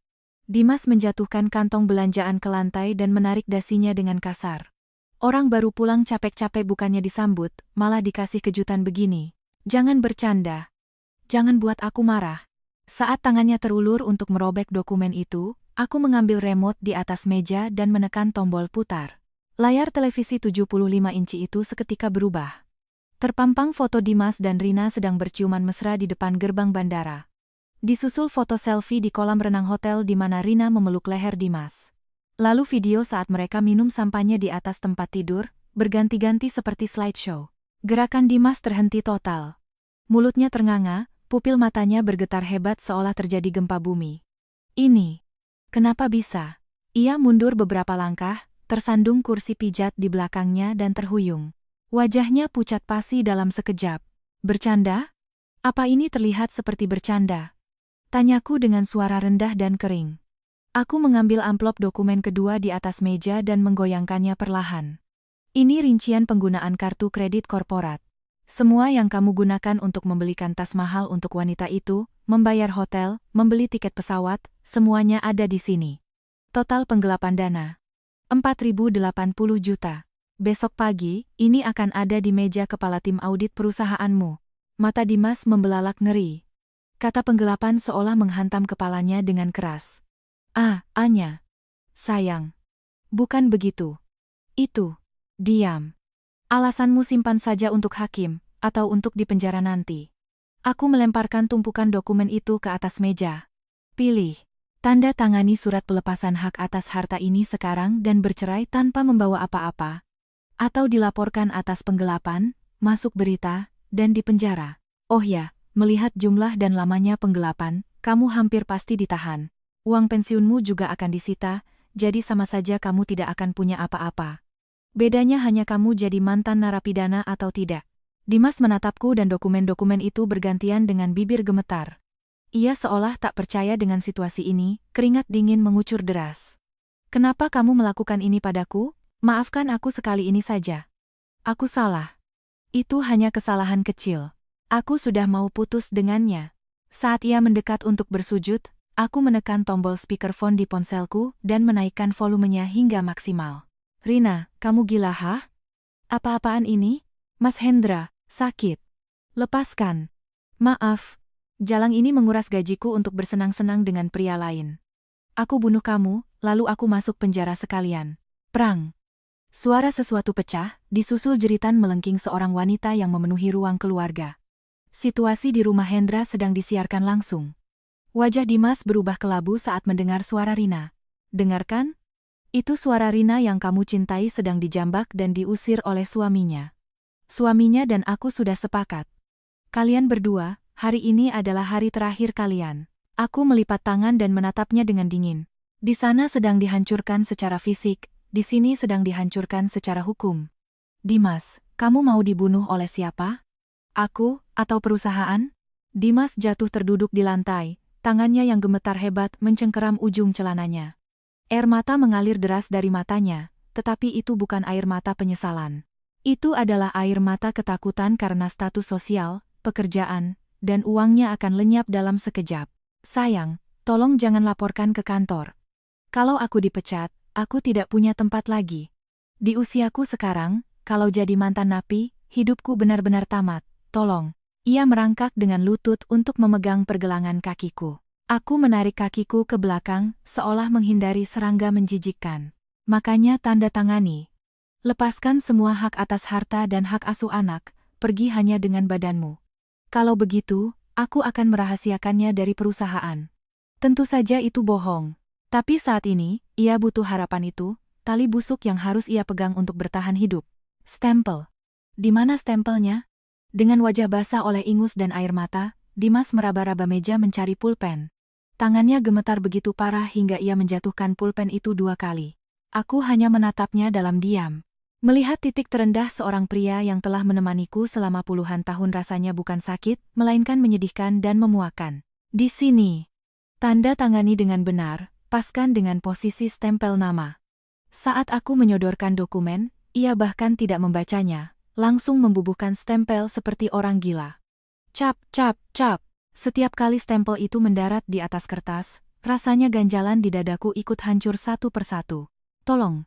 Dimas menjatuhkan kantong belanjaan ke lantai dan menarik dasinya dengan kasar. Orang baru pulang capek-capek bukannya disambut, malah dikasih kejutan begini. Jangan bercanda. Jangan buat aku marah. Saat tangannya terulur untuk merobek dokumen itu, aku mengambil remote di atas meja dan menekan tombol putar. Layar televisi 75 inci itu seketika berubah. Terpampang foto Dimas dan Rina sedang berciuman mesra di depan gerbang bandara. Disusul foto selfie di kolam renang hotel di mana Rina memeluk leher Dimas. Lalu video saat mereka minum sampannya di atas tempat tidur, berganti-ganti seperti slideshow. Gerakan Dimas terhenti total. Mulutnya ternganga, pupil matanya bergetar hebat seolah terjadi gempa bumi. Ini. Kenapa bisa? Ia mundur beberapa langkah, tersandung kursi pijat di belakangnya dan terhuyung. Wajahnya pucat pasi dalam sekejap. Bercanda? Apa ini terlihat seperti bercanda? Tanyaku dengan suara rendah dan kering. Aku mengambil amplop dokumen kedua di atas meja dan menggoyangkannya perlahan. Ini rincian penggunaan kartu kredit korporat. Semua yang kamu gunakan untuk membelikan tas mahal untuk wanita itu, membayar hotel, membeli tiket pesawat, semuanya ada di sini. Total penggelapan dana. 4.080 juta. Besok pagi, ini akan ada di meja kepala tim audit perusahaanmu. Mata Dimas membelalak ngeri. Kata penggelapan seolah menghantam kepalanya dengan keras. Anya. Sayang. Bukan begitu. Itu. Diam. Alasanmu simpan saja untuk hakim, atau untuk dipenjara nanti. Aku melemparkan tumpukan dokumen itu ke atas meja. Pilih. Tanda tangani surat pelepasan hak atas harta ini sekarang dan bercerai tanpa membawa apa-apa. Atau dilaporkan atas penggelapan, masuk berita, dan dipenjara. Oh ya. Melihat jumlah dan lamanya penggelapan, kamu hampir pasti ditahan. Uang pensiunmu juga akan disita, jadi sama saja kamu tidak akan punya apa-apa. Bedanya hanya kamu jadi mantan narapidana atau tidak. Dimas menatapku dan dokumen-dokumen itu bergantian dengan bibir gemetar. Ia seolah tak percaya dengan situasi ini, keringat dingin mengucur deras. Kenapa kamu melakukan ini padaku? Maafkan aku sekali ini saja. Aku salah. Itu hanya kesalahan kecil. Aku sudah mau putus dengannya. Saat ia mendekat untuk bersujud, aku menekan tombol speakerphone di ponselku dan menaikkan volumenya hingga maksimal. Rina, kamu gila hah? Apa-apaan ini? Mas Hendra, sakit. Lepaskan. Maaf. Jalang ini menguras gajiku untuk bersenang-senang dengan pria lain. Aku bunuh kamu, lalu aku masuk penjara sekalian. Perang. Suara sesuatu pecah, disusul jeritan melengking seorang wanita yang memenuhi ruang keluarga. Situasi di rumah Hendra sedang disiarkan langsung. Wajah Dimas berubah kelabu saat mendengar suara Rina. Dengarkan? Itu suara Rina yang kamu cintai sedang dijambak dan diusir oleh suaminya. Suaminya dan aku sudah sepakat. Kalian berdua, hari ini adalah hari terakhir kalian. Aku melipat tangan dan menatapnya dengan dingin. Di sana sedang dihancurkan secara fisik, di sini sedang dihancurkan secara hukum. Dimas, kamu mau dibunuh oleh siapa? Aku, atau perusahaan? Dimas jatuh terduduk di lantai, tangannya yang gemetar hebat mencengkeram ujung celananya. Air mata mengalir deras dari matanya, tetapi itu bukan air mata penyesalan. Itu adalah air mata ketakutan karena status sosial, pekerjaan, dan uangnya akan lenyap dalam sekejap. Sayang, tolong jangan laporkan ke kantor. Kalau aku dipecat, aku tidak punya tempat lagi. Di usiaku sekarang, kalau jadi mantan napi, hidupku benar-benar tamat. Tolong. Ia merangkak dengan lutut untuk memegang pergelangan kakiku. Aku menarik kakiku ke belakang, seolah menghindari serangga menjijikkan. Makanya tanda tangani. Lepaskan semua hak atas harta dan hak asuh anak, pergi hanya dengan badanmu. Kalau begitu, aku akan merahasiakannya dari perusahaan. Tentu saja itu bohong. Tapi saat ini, ia butuh harapan itu, tali busuk yang harus ia pegang untuk bertahan hidup. Stempel. Di mana stempelnya? Dengan wajah basah oleh ingus dan air mata, Dimas meraba-raba meja mencari pulpen. Tangannya gemetar begitu parah hingga ia menjatuhkan pulpen itu 2 kali. Aku hanya menatapnya dalam diam. Melihat titik terendah seorang pria yang telah menemaniku selama puluhan tahun rasanya bukan sakit, melainkan menyedihkan dan memuakan. Di sini. Tanda tangani dengan benar, paskan dengan posisi stempel nama. Saat aku menyodorkan dokumen, ia bahkan tidak membacanya, langsung membubuhkan stempel seperti orang gila. Cap, cap, cap. Setiap kali stempel itu mendarat di atas kertas, rasanya ganjalan di dadaku ikut hancur satu persatu. Tolong.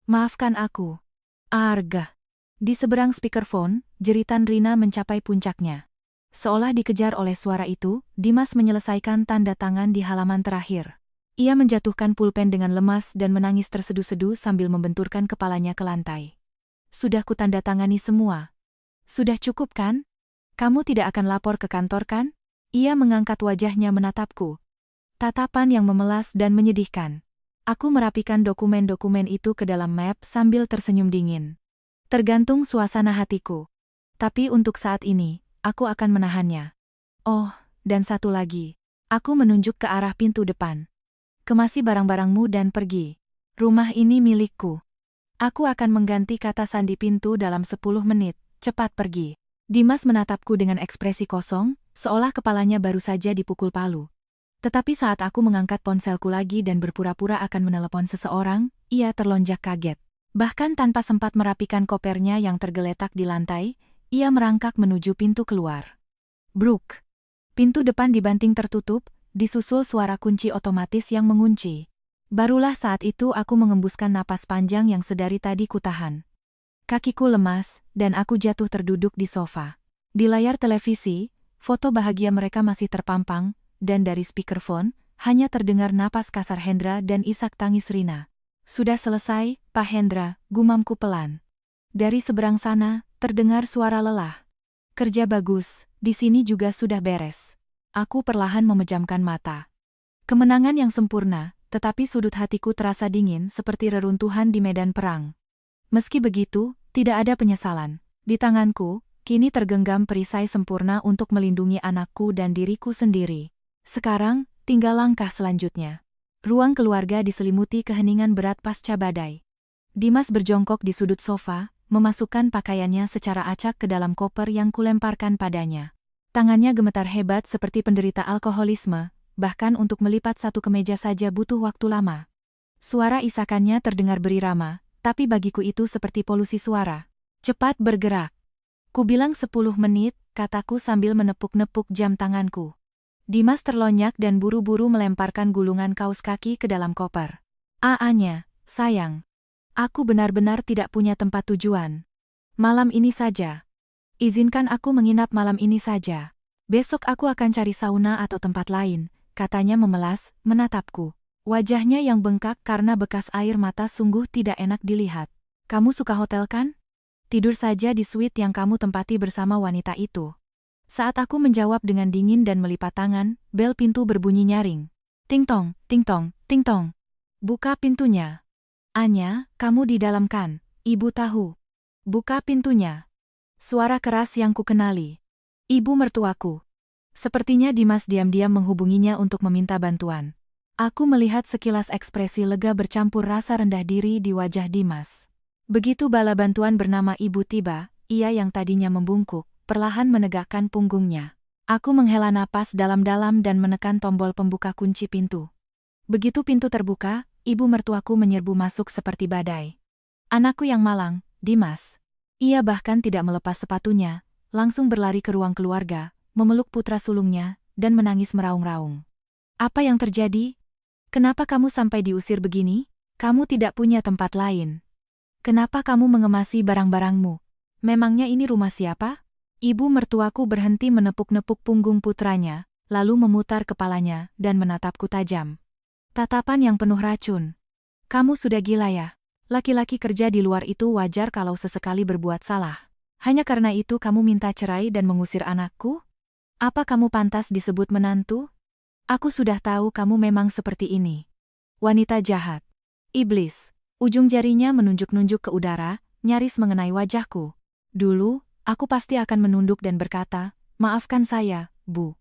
Maafkan aku. Arga. Di seberang speakerphone, jeritan Rina mencapai puncaknya. Seolah dikejar oleh suara itu, Dimas menyelesaikan tanda tangan di halaman terakhir. Ia menjatuhkan pulpen dengan lemas dan menangis terseduh-seduh sambil membenturkan kepalanya ke lantai. Sudah kutandatangani semua. Sudah cukup kan? Kamu tidak akan lapor ke kantor kan? Ia mengangkat wajahnya menatapku. Tatapan yang memelas dan menyedihkan. Aku merapikan dokumen-dokumen itu ke dalam map sambil tersenyum dingin. Tergantung suasana hatiku. Tapi untuk saat ini, aku akan menahannya. Oh, dan satu lagi. Aku menunjuk ke arah pintu depan. Kemasi barang-barangmu dan pergi. Rumah ini milikku. Aku akan mengganti kata sandi pintu dalam 10 menit. Cepat pergi. Dimas menatapku dengan ekspresi kosong, seolah kepalanya baru saja dipukul palu. Tetapi saat aku mengangkat ponselku lagi dan berpura-pura akan menelepon seseorang, ia terlonjak kaget. Bahkan tanpa sempat merapikan kopernya yang tergeletak di lantai, ia merangkak menuju pintu keluar. Bruk. Pintu depan dibanting tertutup, disusul suara kunci otomatis yang mengunci. Barulah saat itu aku mengembuskan napas panjang yang sedari tadi kutahan. Kakiku lemas, dan aku jatuh terduduk di sofa. Di layar televisi, foto bahagia mereka masih terpampang, dan dari speakerphone, hanya terdengar napas kasar Hendra dan isak tangis Rina. Sudah selesai, Pak Hendra, gumamku pelan. Dari seberang sana, terdengar suara lelah. Kerja bagus, di sini juga sudah beres. Aku perlahan memejamkan mata. Kemenangan yang sempurna, tetapi sudut hatiku terasa dingin seperti reruntuhan di medan perang. Meski begitu, tidak ada penyesalan. Di tanganku, kini tergenggam perisai sempurna untuk melindungi anakku dan diriku sendiri. Sekarang, tinggal langkah selanjutnya. Ruang keluarga diselimuti keheningan berat pasca badai. Dimas berjongkok di sudut sofa, memasukkan pakaiannya secara acak ke dalam koper yang kulemparkan padanya. Tangannya gemetar hebat seperti penderita alkoholisme, bahkan untuk melipat satu kemeja saja butuh waktu lama. Suara isakannya terdengar berirama, tapi bagiku itu seperti polusi suara. Cepat bergerak. Ku bilang 10 menit, kataku sambil menepuk-nepuk jam tanganku. Dimas terlonyak dan buru-buru melemparkan gulungan kaos kaki ke dalam koper. Aa-nya, sayang. Aku benar-benar tidak punya tempat tujuan. Malam ini saja. Izinkan aku menginap malam ini saja. Besok aku akan cari sauna atau tempat lain, katanya memelas, menatapku. Wajahnya yang bengkak karena bekas air mata sungguh tidak enak dilihat. Kamu suka hotel kan? Tidur saja di suite yang kamu tempati bersama wanita itu. Saat aku menjawab dengan dingin dan melipat tangan, bel pintu berbunyi nyaring. Ting tong, ting tong, ting tong. Buka pintunya. Anya, kamu di dalam kan? Ibu tahu. Buka pintunya. Suara keras yang kukenali. Ibu mertuaku. Sepertinya Dimas diam-diam menghubunginya untuk meminta bantuan. Aku melihat sekilas ekspresi lega bercampur rasa rendah diri di wajah Dimas. Begitu bala bantuan bernama Ibu tiba, ia yang tadinya membungkuk, perlahan menegakkan punggungnya. Aku menghela napas dalam-dalam dan menekan tombol pembuka kunci pintu. Begitu pintu terbuka, ibu mertuaku menyerbu masuk seperti badai. Anakku yang malang, Dimas. Ia bahkan tidak melepas sepatunya, langsung berlari ke ruang keluarga, memeluk putra sulungnya, dan menangis meraung-raung. Apa yang terjadi? Kenapa kamu sampai diusir begini? Kamu tidak punya tempat lain. Kenapa kamu mengemasi barang-barangmu? Memangnya ini rumah siapa? Ibu mertuaku berhenti menepuk-nepuk punggung putranya, lalu memutar kepalanya dan menatapku tajam. Tatapan yang penuh racun. Kamu sudah gila ya? Laki-laki kerja di luar itu wajar kalau sesekali berbuat salah. Hanya karena itu kamu minta cerai dan mengusir anakku? Apa kamu pantas disebut menantu? Aku sudah tahu kamu memang seperti ini. Wanita jahat. Iblis. Ujung jarinya menunjuk-nunjuk ke udara, nyaris mengenai wajahku. Dulu, aku pasti akan menunduk dan berkata, maafkan saya, Bu.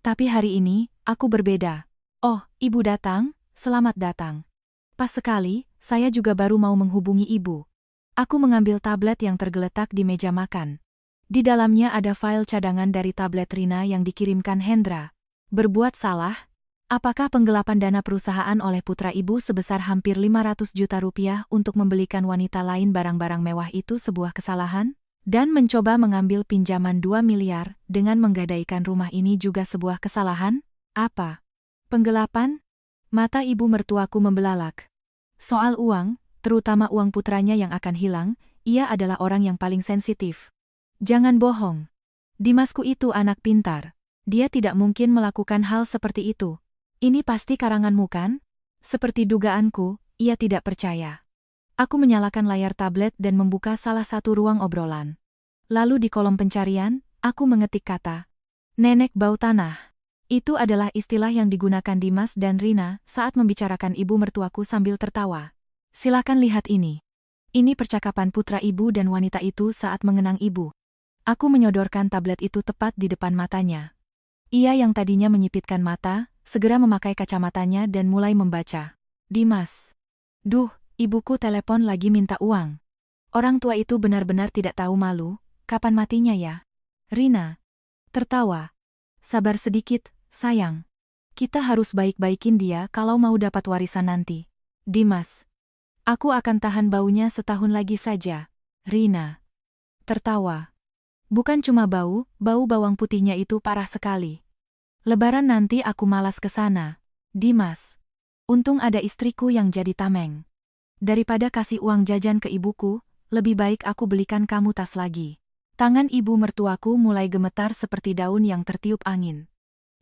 Tapi hari ini, aku berbeda. Oh, Ibu datang? Selamat datang. Pas sekali, saya juga baru mau menghubungi Ibu. Aku mengambil tablet yang tergeletak di meja makan. Di dalamnya ada file cadangan dari tablet Rina yang dikirimkan Hendra. Berbuat salah? Apakah penggelapan dana perusahaan oleh putra ibu sebesar hampir 500 juta rupiah untuk membelikan wanita lain barang-barang mewah itu sebuah kesalahan? Dan mencoba mengambil pinjaman 2 miliar dengan menggadaikan rumah ini juga sebuah kesalahan? Apa? Penggelapan? Mata ibu mertuaku membelalak. Soal uang, terutama uang putranya yang akan hilang, ia adalah orang yang paling sensitif. Jangan bohong. Dimasku itu anak pintar. Dia tidak mungkin melakukan hal seperti itu. Ini pasti karanganmu kan? Seperti dugaanku, ia tidak percaya. Aku menyalakan layar tablet dan membuka salah satu ruang obrolan. Lalu di kolom pencarian, aku mengetik kata, nenek bau tanah. Itu adalah istilah yang digunakan Dimas dan Rina saat membicarakan ibu mertuaku sambil tertawa. Silakan lihat ini. Ini percakapan putra ibu dan wanita itu saat mengenang ibu. Aku menyodorkan tablet itu tepat di depan matanya. Ia yang tadinya menyipitkan mata, segera memakai kacamatanya dan mulai membaca. Dimas. Duh, ibuku telepon lagi minta uang. Orang tua itu benar-benar tidak tahu malu, kapan matinya ya? Rina. Tertawa. Sabar sedikit, sayang. Kita harus baik-baikin dia kalau mau dapat warisan nanti. Dimas. Aku akan tahan baunya setahun lagi saja. Rina. Tertawa. Bukan cuma bau bawang putihnya itu parah sekali. Lebaran nanti aku malas ke sana. Dimas. Untung ada istriku yang jadi tameng. Daripada kasih uang jajan ke ibuku, lebih baik aku belikan kamu tas lagi. Tangan ibu mertuaku mulai gemetar seperti daun yang tertiup angin.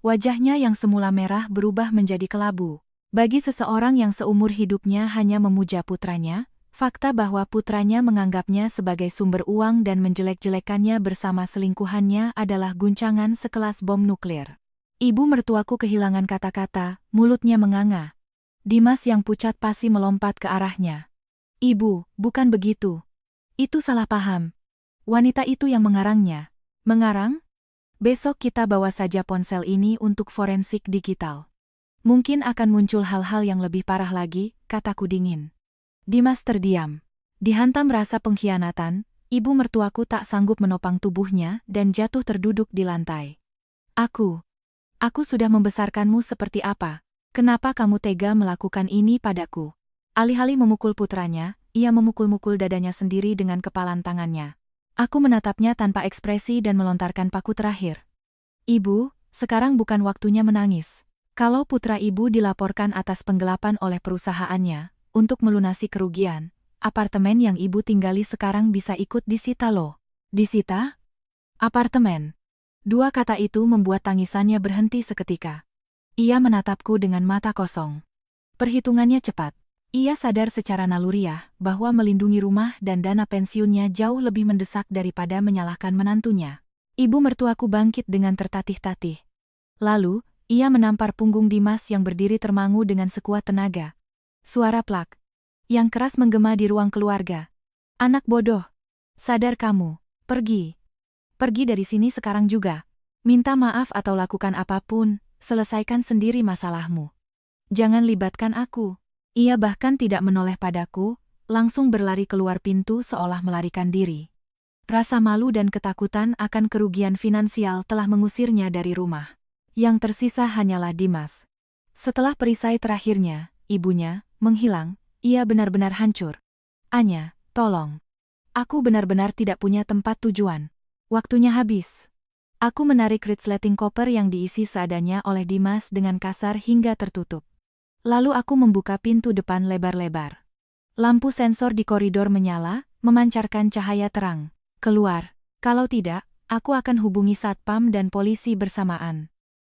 Wajahnya yang semula merah berubah menjadi kelabu. Bagi seseorang yang seumur hidupnya hanya memuja putranya, fakta bahwa putranya menganggapnya sebagai sumber uang dan menjelek-jelekannya bersama selingkuhannya adalah guncangan sekelas bom nuklir. Ibu mertuaku kehilangan kata-kata, mulutnya menganga. Dimas yang pucat pasi melompat ke arahnya. Ibu, bukan begitu. Itu salah paham. Wanita itu yang mengarangnya. Mengarang? Besok kita bawa saja ponsel ini untuk forensik digital. Mungkin akan muncul hal-hal yang lebih parah lagi, kataku dingin. Dimas terdiam. Dihantam rasa pengkhianatan, ibu mertuaku tak sanggup menopang tubuhnya dan jatuh terduduk di lantai. Aku sudah membesarkanmu seperti apa? Kenapa kamu tega melakukan ini padaku? Alih-alih memukul putranya, ia memukul-mukul dadanya sendiri dengan kepalan tangannya. Aku menatapnya tanpa ekspresi dan melontarkan paku terakhir. Ibu, sekarang bukan waktunya menangis. Kalau putra ibu dilaporkan atas penggelapan oleh perusahaannya, untuk melunasi kerugian, apartemen yang ibu tinggali sekarang bisa ikut disita loh. Disita? Apartemen. Dua kata itu membuat tangisannya berhenti seketika. Ia menatapku dengan mata kosong. Perhitungannya cepat. Ia sadar secara naluriah bahwa melindungi rumah dan dana pensiunnya jauh lebih mendesak daripada menyalahkan menantunya. Ibu mertuaku bangkit dengan tertatih-tatih. Lalu, ia menampar punggung Dimas yang berdiri termangu dengan sekuat tenaga. Suara plak. yang keras menggema di ruang keluarga. Anak bodoh. Sadar kamu. Pergi. Pergi dari sini sekarang juga. Minta maaf atau lakukan apapun, selesaikan sendiri masalahmu. Jangan libatkan aku. Ia bahkan tidak menoleh padaku, langsung berlari keluar pintu seolah melarikan diri. Rasa malu dan ketakutan akan kerugian finansial telah mengusirnya dari rumah. Yang tersisa hanyalah Dimas. Setelah perisai terakhirnya, ibunya, menghilang, ia benar-benar hancur. Anya, tolong. Aku benar-benar tidak punya tempat tujuan. Waktunya habis. Aku menarik resleting koper yang diisi seadanya oleh Dimas dengan kasar hingga tertutup. Lalu aku membuka pintu depan lebar-lebar. Lampu sensor di koridor menyala, memancarkan cahaya terang. Keluar. Kalau tidak, aku akan hubungi satpam dan polisi bersamaan.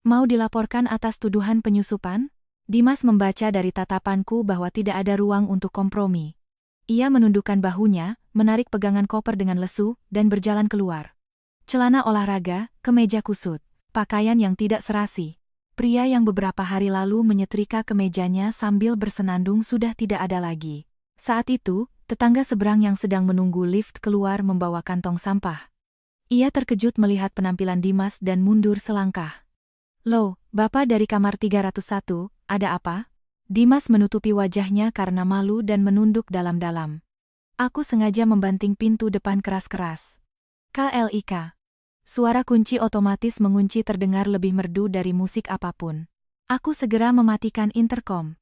Mau dilaporkan atas tuduhan penyusupan? Dimas membaca dari tatapanku bahwa tidak ada ruang untuk kompromi. Ia menundukkan bahunya, menarik pegangan koper dengan lesu, dan berjalan keluar. Celana olahraga, kemeja kusut, pakaian yang tidak serasi. Pria yang beberapa hari lalu menyetrika kemejanya sambil bersenandung sudah tidak ada lagi. Saat itu, tetangga seberang yang sedang menunggu lift keluar membawa kantong sampah. Ia terkejut melihat penampilan Dimas dan mundur selangkah. Loh, Bapak dari kamar 301, ada apa? Dimas menutupi wajahnya karena malu dan menunduk dalam-dalam. Aku sengaja membanting pintu depan keras-keras. KLIK. Suara kunci otomatis mengunci terdengar lebih merdu dari musik apapun. Aku segera mematikan interkom.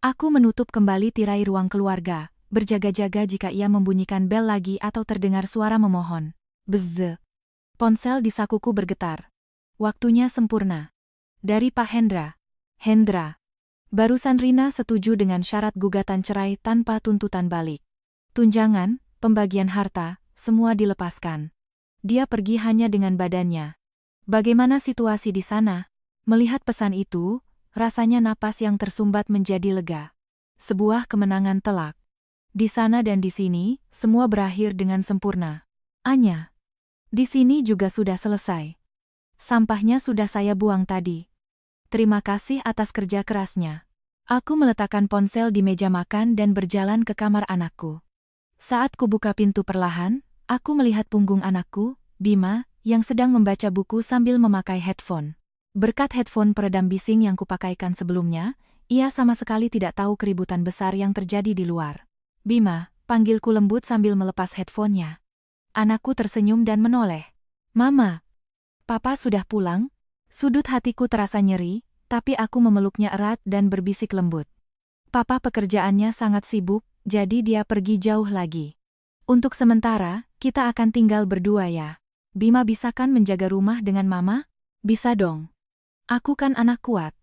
Aku menutup kembali tirai ruang keluarga, berjaga-jaga jika ia membunyikan bel lagi atau terdengar suara memohon. Bezz. Ponsel di sakuku bergetar. Waktunya sempurna. Dari Pak Hendra. Hendra. Barusan Rina setuju dengan syarat gugatan cerai tanpa tuntutan balik. Tunjangan, pembagian harta, semua dilepaskan. Dia pergi hanya dengan badannya. Bagaimana situasi di sana? Melihat pesan itu, rasanya napas yang tersumbat menjadi lega. Sebuah kemenangan telak. Di sana dan di sini, semua berakhir dengan sempurna. Anya. Di sini juga sudah selesai. Sampahnya sudah saya buang tadi. Terima kasih atas kerja kerasnya. Aku meletakkan ponsel di meja makan dan berjalan ke kamar anakku. Saat kubuka pintu perlahan, aku melihat punggung anakku, Bima, yang sedang membaca buku sambil memakai headphone. Berkat headphone peredam bising yang kupakaikan sebelumnya, ia sama sekali tidak tahu keributan besar yang terjadi di luar. Bima, panggilku lembut sambil melepas headphone-nya. Anakku tersenyum dan menoleh. Mama. Papa sudah pulang? Sudut hatiku terasa nyeri, tapi aku memeluknya erat dan berbisik lembut. Papa pekerjaannya sangat sibuk, jadi dia pergi jauh lagi. Untuk sementara, kita akan tinggal berdua ya. Bima bisa kan menjaga rumah dengan mama? Bisa dong. Aku kan anak kuat.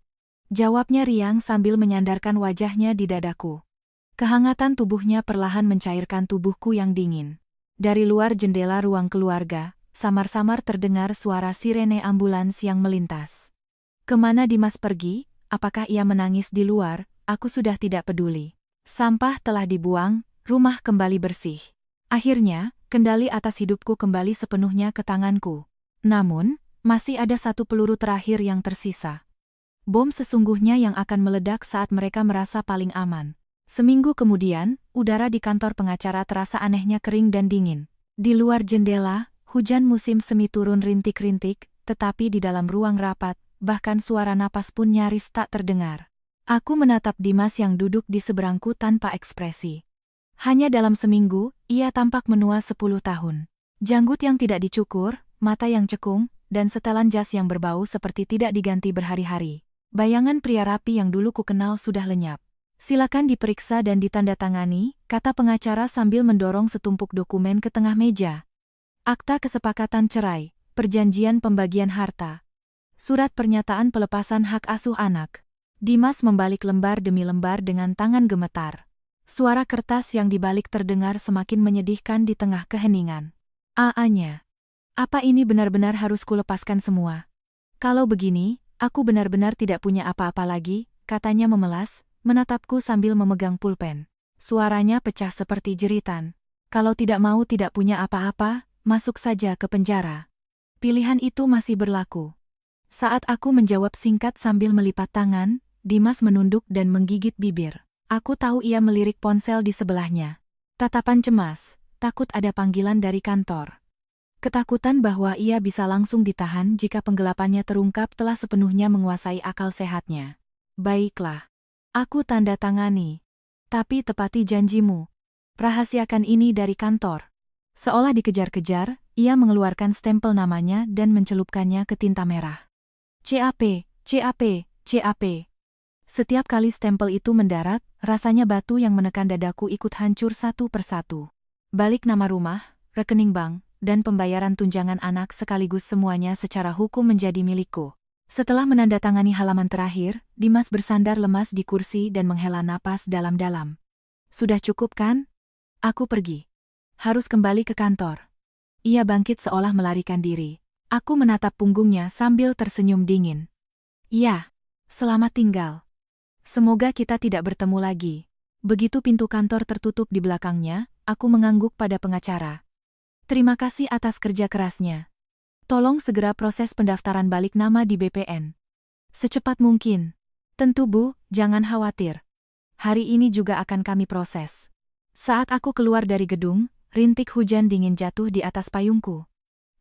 Jawabnya riang sambil menyandarkan wajahnya di dadaku. Kehangatan tubuhnya perlahan mencairkan tubuhku yang dingin. Dari luar jendela ruang keluarga, samar-samar terdengar suara sirene ambulans yang melintas. Kemana Dimas pergi? Apakah ia menangis di luar? Aku sudah tidak peduli. Sampah telah dibuang, rumah kembali bersih. Akhirnya, kendali atas hidupku kembali sepenuhnya ke tanganku. Namun, masih ada satu peluru terakhir yang tersisa. Bom sesungguhnya yang akan meledak saat mereka merasa paling aman. Seminggu kemudian, udara di kantor pengacara terasa anehnya kering dan dingin. Di luar jendela, hujan musim semi turun rintik-rintik, tetapi di dalam ruang rapat, bahkan suara napas pun nyaris tak terdengar. Aku menatap Dimas yang duduk di seberangku tanpa ekspresi. Hanya dalam seminggu, ia tampak menua 10 tahun. Janggut yang tidak dicukur, mata yang cekung, dan setelan jas yang berbau seperti tidak diganti berhari-hari. Bayangan pria rapi yang dulu kukenal sudah lenyap. Silakan diperiksa dan ditandatangani, kata pengacara sambil mendorong setumpuk dokumen ke tengah meja. Akta kesepakatan cerai, perjanjian pembagian harta, surat pernyataan pelepasan hak asuh anak. Dimas membalik lembar demi lembar dengan tangan gemetar. Suara kertas yang dibalik terdengar semakin menyedihkan di tengah keheningan. Anya. Apa ini benar-benar harus kulepaskan semua? Kalau begini, aku benar-benar tidak punya apa-apa lagi, katanya memelas, menatapku sambil memegang pulpen. Suaranya pecah seperti jeritan. Kalau tidak mau tidak punya apa-apa, masuk saja ke penjara. Pilihan itu masih berlaku. Saat aku menjawab singkat sambil melipat tangan, Dimas menunduk dan menggigit bibir. Aku tahu ia melirik ponsel di sebelahnya. Tatapan cemas, takut ada panggilan dari kantor. Ketakutan bahwa ia bisa langsung ditahan jika penggelapannya terungkap telah sepenuhnya menguasai akal sehatnya. Baiklah. Aku tanda tangani. Tapi tepati janjimu. Rahasiakan ini dari kantor. Seolah dikejar-kejar, ia mengeluarkan stempel namanya dan mencelupkannya ke tinta merah. CAP, CAP, CAP. Setiap kali stempel itu mendarat, rasanya batu yang menekan dadaku ikut hancur satu persatu. Balik nama rumah, rekening bank, dan pembayaran tunjangan anak sekaligus semuanya secara hukum menjadi milikku. Setelah menandatangani halaman terakhir, Dimas bersandar lemas di kursi dan menghela napas dalam-dalam. Sudah cukup kan? Aku pergi. Harus kembali ke kantor. Ia bangkit seolah melarikan diri. Aku menatap punggungnya sambil tersenyum dingin. Ya, selamat tinggal. Semoga kita tidak bertemu lagi. Begitu pintu kantor tertutup di belakangnya, aku mengangguk pada pengacara. Terima kasih atas kerja kerasnya. Tolong segera proses pendaftaran balik nama di BPN. Secepat mungkin. Tentu Bu, jangan khawatir. Hari ini juga akan kami proses. Saat aku keluar dari gedung, rintik hujan dingin jatuh di atas payungku.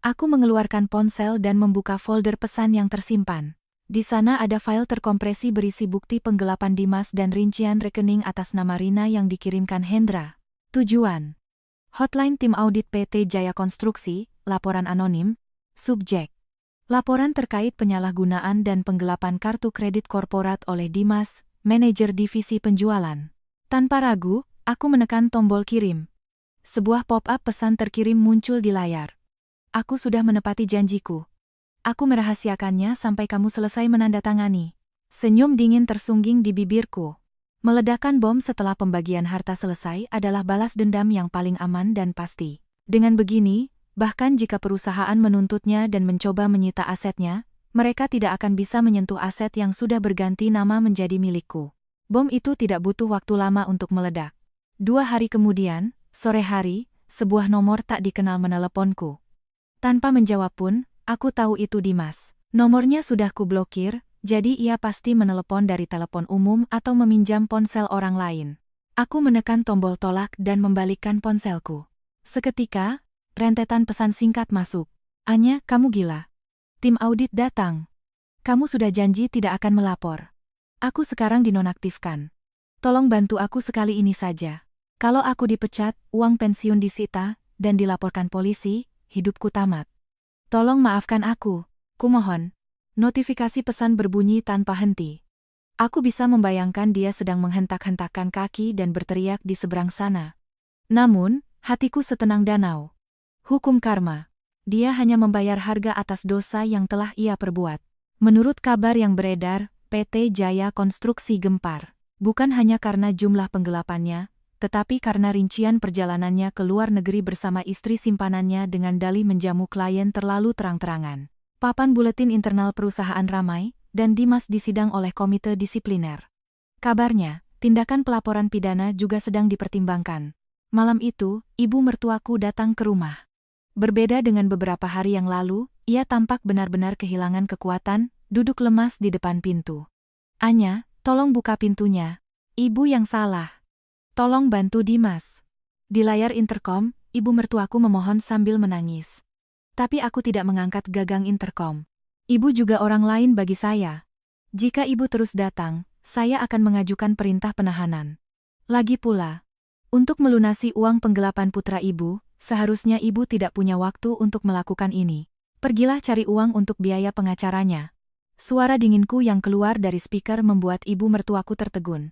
Aku mengeluarkan ponsel dan membuka folder pesan yang tersimpan. Di sana ada file terkompresi berisi bukti penggelapan Dimas dan rincian rekening atas nama Rina yang dikirimkan Hendra. Tujuan: Hotline Tim Audit PT Jaya Konstruksi, laporan anonim. Subjek: laporan terkait penyalahgunaan dan penggelapan kartu kredit korporat oleh Dimas, manajer divisi penjualan. Tanpa ragu, aku menekan tombol kirim. Sebuah pop-up pesan terkirim muncul di layar. Aku sudah menepati janjiku. Aku merahasiakannya sampai kamu selesai menandatangani. Senyum dingin tersungging di bibirku. Meledakkan bom setelah pembagian harta selesai adalah balas dendam yang paling aman dan pasti. Dengan begini, bahkan jika perusahaan menuntutnya dan mencoba menyita asetnya, mereka tidak akan bisa menyentuh aset yang sudah berganti nama menjadi milikku. Bom itu tidak butuh waktu lama untuk meledak. 2 hari kemudian, sore hari, sebuah nomor tak dikenal meneleponku. Tanpa menjawab pun, aku tahu itu Dimas. Nomornya sudah kublokir, jadi ia pasti menelepon dari telepon umum atau meminjam ponsel orang lain. Aku menekan tombol tolak dan membalikkan ponselku. Seketika, rentetan pesan singkat masuk. Anya, kamu gila. Tim audit datang. Kamu sudah janji tidak akan melapor. Aku sekarang dinonaktifkan. Tolong bantu aku sekali ini saja. Kalau aku dipecat, uang pensiun disita, dan dilaporkan polisi, hidupku tamat. Tolong maafkan aku, kumohon. Notifikasi pesan berbunyi tanpa henti. Aku bisa membayangkan dia sedang menghentak-hentakkan kaki dan berteriak di seberang sana. Namun, hatiku setenang danau. Hukum karma. Dia hanya membayar harga atas dosa yang telah ia perbuat. Menurut kabar yang beredar, PT Jaya Konstruksi gempar. Bukan hanya karena jumlah penggelapannya, tetapi karena rincian perjalanannya ke luar negeri bersama istri simpanannya dengan dalih menjamu klien terlalu terang-terangan. Papan buletin internal perusahaan ramai, dan Dimas disidang oleh komite disipliner. Kabarnya, tindakan pelaporan pidana juga sedang dipertimbangkan. Malam itu, ibu mertuaku datang ke rumah. Berbeda dengan beberapa hari yang lalu, ia tampak benar-benar kehilangan kekuatan, duduk lemas di depan pintu. Anya, tolong buka pintunya. Ibu yang salah. Tolong bantu Dimas. Di layar interkom, ibu mertuaku memohon sambil menangis. Tapi aku tidak mengangkat gagang interkom. Ibu juga orang lain bagi saya. Jika ibu terus datang, saya akan mengajukan perintah penahanan. Lagi pula, untuk melunasi uang penggelapan putra ibu, seharusnya ibu tidak punya waktu untuk melakukan ini. Pergilah cari uang untuk biaya pengacaranya. Suara dinginku yang keluar dari speaker membuat ibu mertuaku tertegun.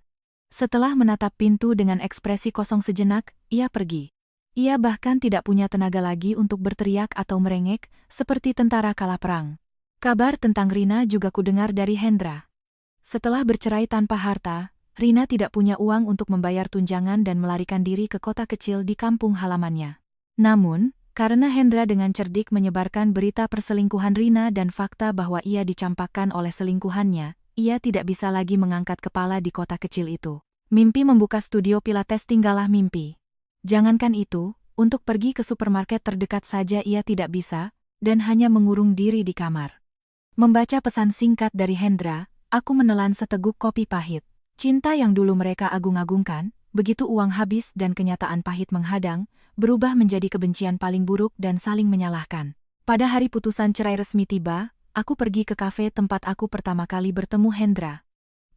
Setelah menatap pintu dengan ekspresi kosong sejenak, ia pergi. Ia bahkan tidak punya tenaga lagi untuk berteriak atau merengek, seperti tentara kalah perang. Kabar tentang Rina juga kudengar dari Hendra. Setelah bercerai tanpa harta, Rina tidak punya uang untuk membayar tunjangan dan melarikan diri ke kota kecil di kampung halamannya. Namun, karena Hendra dengan cerdik menyebarkan berita perselingkuhan Rina dan fakta bahwa ia dicampakkan oleh selingkuhannya, ia tidak bisa lagi mengangkat kepala di kota kecil itu. Mimpi membuka studio pilates tinggallah mimpi. Jangankan itu, untuk pergi ke supermarket terdekat saja ia tidak bisa, dan hanya mengurung diri di kamar. Membaca pesan singkat dari Hendra, aku menelan seteguk kopi pahit. Cinta yang dulu mereka agung-agungkan, begitu uang habis dan kenyataan pahit menghadang, berubah menjadi kebencian paling buruk dan saling menyalahkan. Pada hari putusan cerai resmi tiba, aku pergi ke kafe tempat aku pertama kali bertemu Hendra.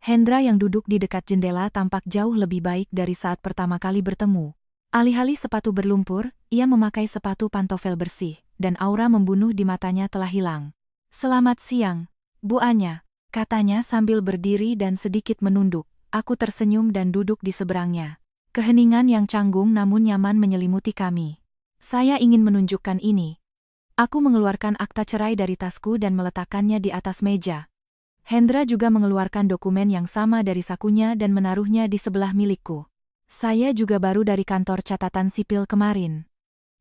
Hendra yang duduk di dekat jendela tampak jauh lebih baik dari saat pertama kali bertemu. Alih-alih sepatu berlumpur, ia memakai sepatu pantofel bersih, dan aura membunuh di matanya telah hilang. "Selamat siang, Bu Anya," katanya sambil berdiri dan sedikit menunduk. Aku tersenyum dan duduk di seberangnya. Keheningan yang canggung namun nyaman menyelimuti kami. "Saya ingin menunjukkan ini." Aku mengeluarkan akta cerai dari tasku dan meletakkannya di atas meja. Hendra juga mengeluarkan dokumen yang sama dari sakunya dan menaruhnya di sebelah milikku. "Saya juga baru dari kantor catatan sipil kemarin.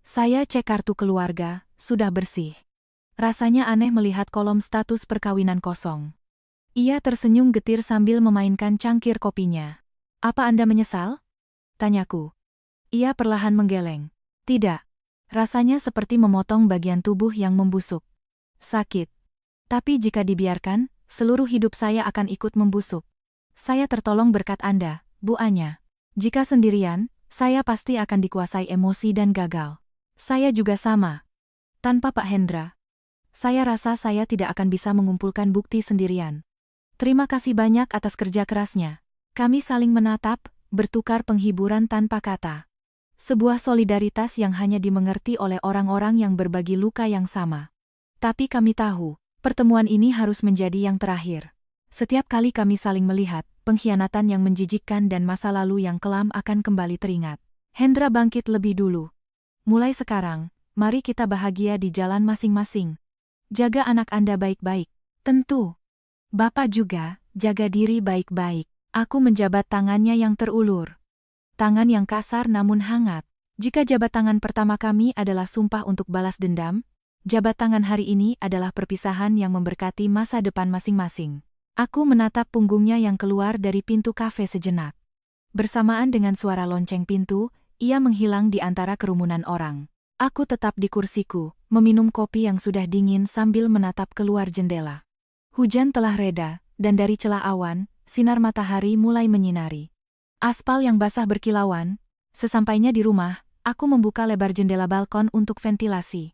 Saya cek kartu keluarga, sudah bersih." Rasanya aneh melihat kolom status perkawinan kosong. Ia tersenyum getir sambil memainkan cangkir kopinya. "Apa Anda menyesal?" tanyaku. Ia perlahan menggeleng. "Tidak." Rasanya seperti memotong bagian tubuh yang membusuk. "Sakit. Tapi jika dibiarkan, seluruh hidup saya akan ikut membusuk. Saya tertolong berkat Anda, Bu Anya. Jika sendirian, saya pasti akan dikuasai emosi dan gagal. Saya juga sama. Tanpa Pak Hendra, saya rasa saya tidak akan bisa mengumpulkan bukti sendirian. Terima kasih banyak atas kerja kerasnya." Kami saling menatap, bertukar penghiburan tanpa kata. Sebuah solidaritas yang hanya dimengerti oleh orang-orang yang berbagi luka yang sama. Tapi kami tahu, pertemuan ini harus menjadi yang terakhir. Setiap kali kami saling melihat, pengkhianatan yang menjijikkan dan masa lalu yang kelam akan kembali teringat. Hendra bangkit lebih dulu. "Mulai sekarang, mari kita bahagia di jalan masing-masing. Jaga anak Anda baik-baik." "Tentu. Bapak juga, jaga diri baik-baik." Aku menjabat tangannya yang terulur. Tangan yang kasar namun hangat. Jika jabat tangan pertama kami adalah sumpah untuk balas dendam, jabat tangan hari ini adalah perpisahan yang memberkati masa depan masing-masing. Aku menatap punggungnya yang keluar dari pintu kafe sejenak. Bersamaan dengan suara lonceng pintu, ia menghilang di antara kerumunan orang. Aku tetap di kursiku, meminum kopi yang sudah dingin sambil menatap keluar jendela. Hujan telah reda, dan dari celah awan, sinar matahari mulai menyinari. Aspal yang basah berkilauan. Sesampainya di rumah, aku membuka lebar jendela balkon untuk ventilasi.